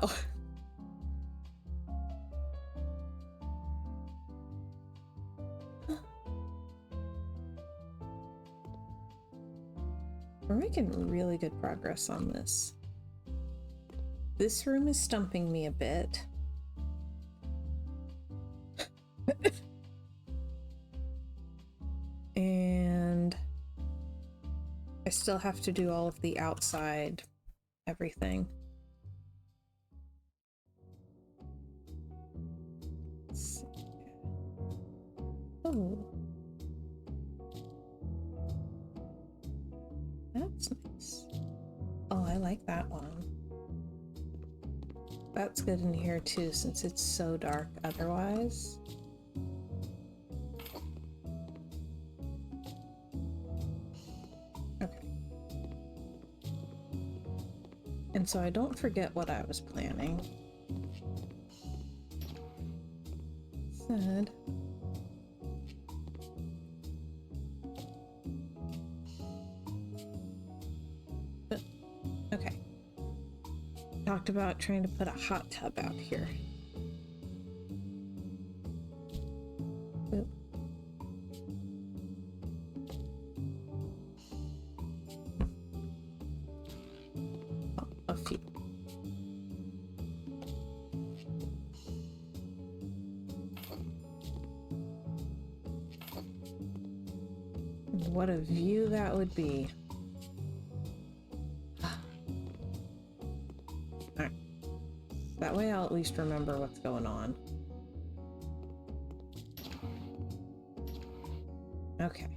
we're making really good progress on this. This room is stumping me a bit. And I still have to do all of the outside everything. Let's see. Oh. That's nice. Oh, I like that one. That's good in here too, since it's so dark otherwise. Okay. And so I don't forget what I was planning. Said. Okay. Talked about trying to put a hot tub out here. Oop. Oh, a few. What a view that would be. That way I'll at least remember what's going on. Okay.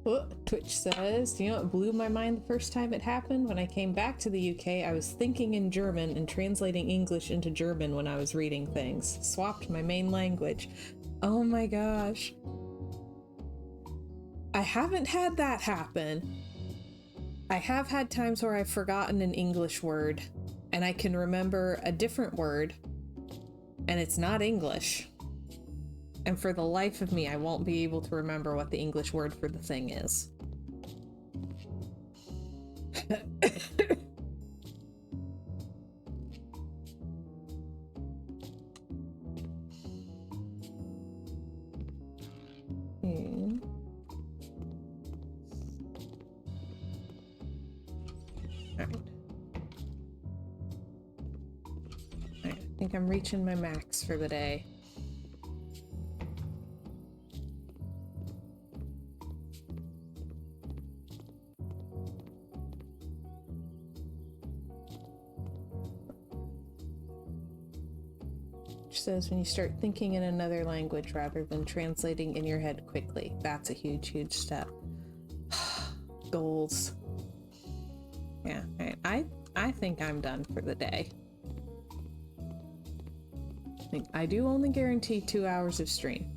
Oh, Twitch says, you know what blew my mind the first time it happened? When I came back to the UK, I was thinking in German and translating English into German when I was reading things. Swapped my main language. Oh my gosh. I haven't had that happen. I have had times where I've forgotten an English word and I can remember a different word and it's not English. And for the life of me, I won't be able to remember what the English word for the thing is. think I'm reaching my max for the day. Which says when you start thinking in another language rather than translating in your head quickly. That's a huge, huge step. Goals. Yeah, I think I'm done for the day. I do only guarantee 2 hours of stream.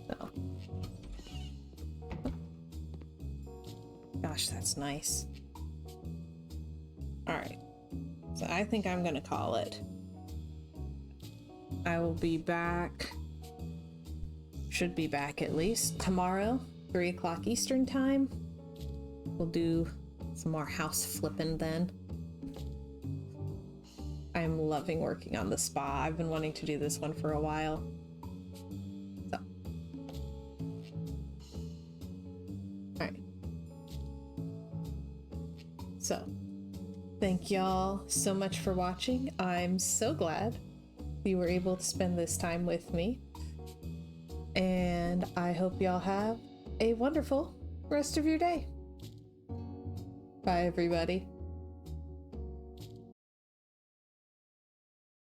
So. Gosh, that's nice. Alright. So I think I'm gonna call it. I will be back. Should be back at least tomorrow, 3 o'clock Eastern time. We'll do some more house flipping then. I'm loving working on the spa. I've been wanting to do this one for a while. So. Alright. So, thank y'all so much for watching. I'm so glad you were able to spend this time with me. And I hope y'all have a wonderful rest of your day. Bye, everybody.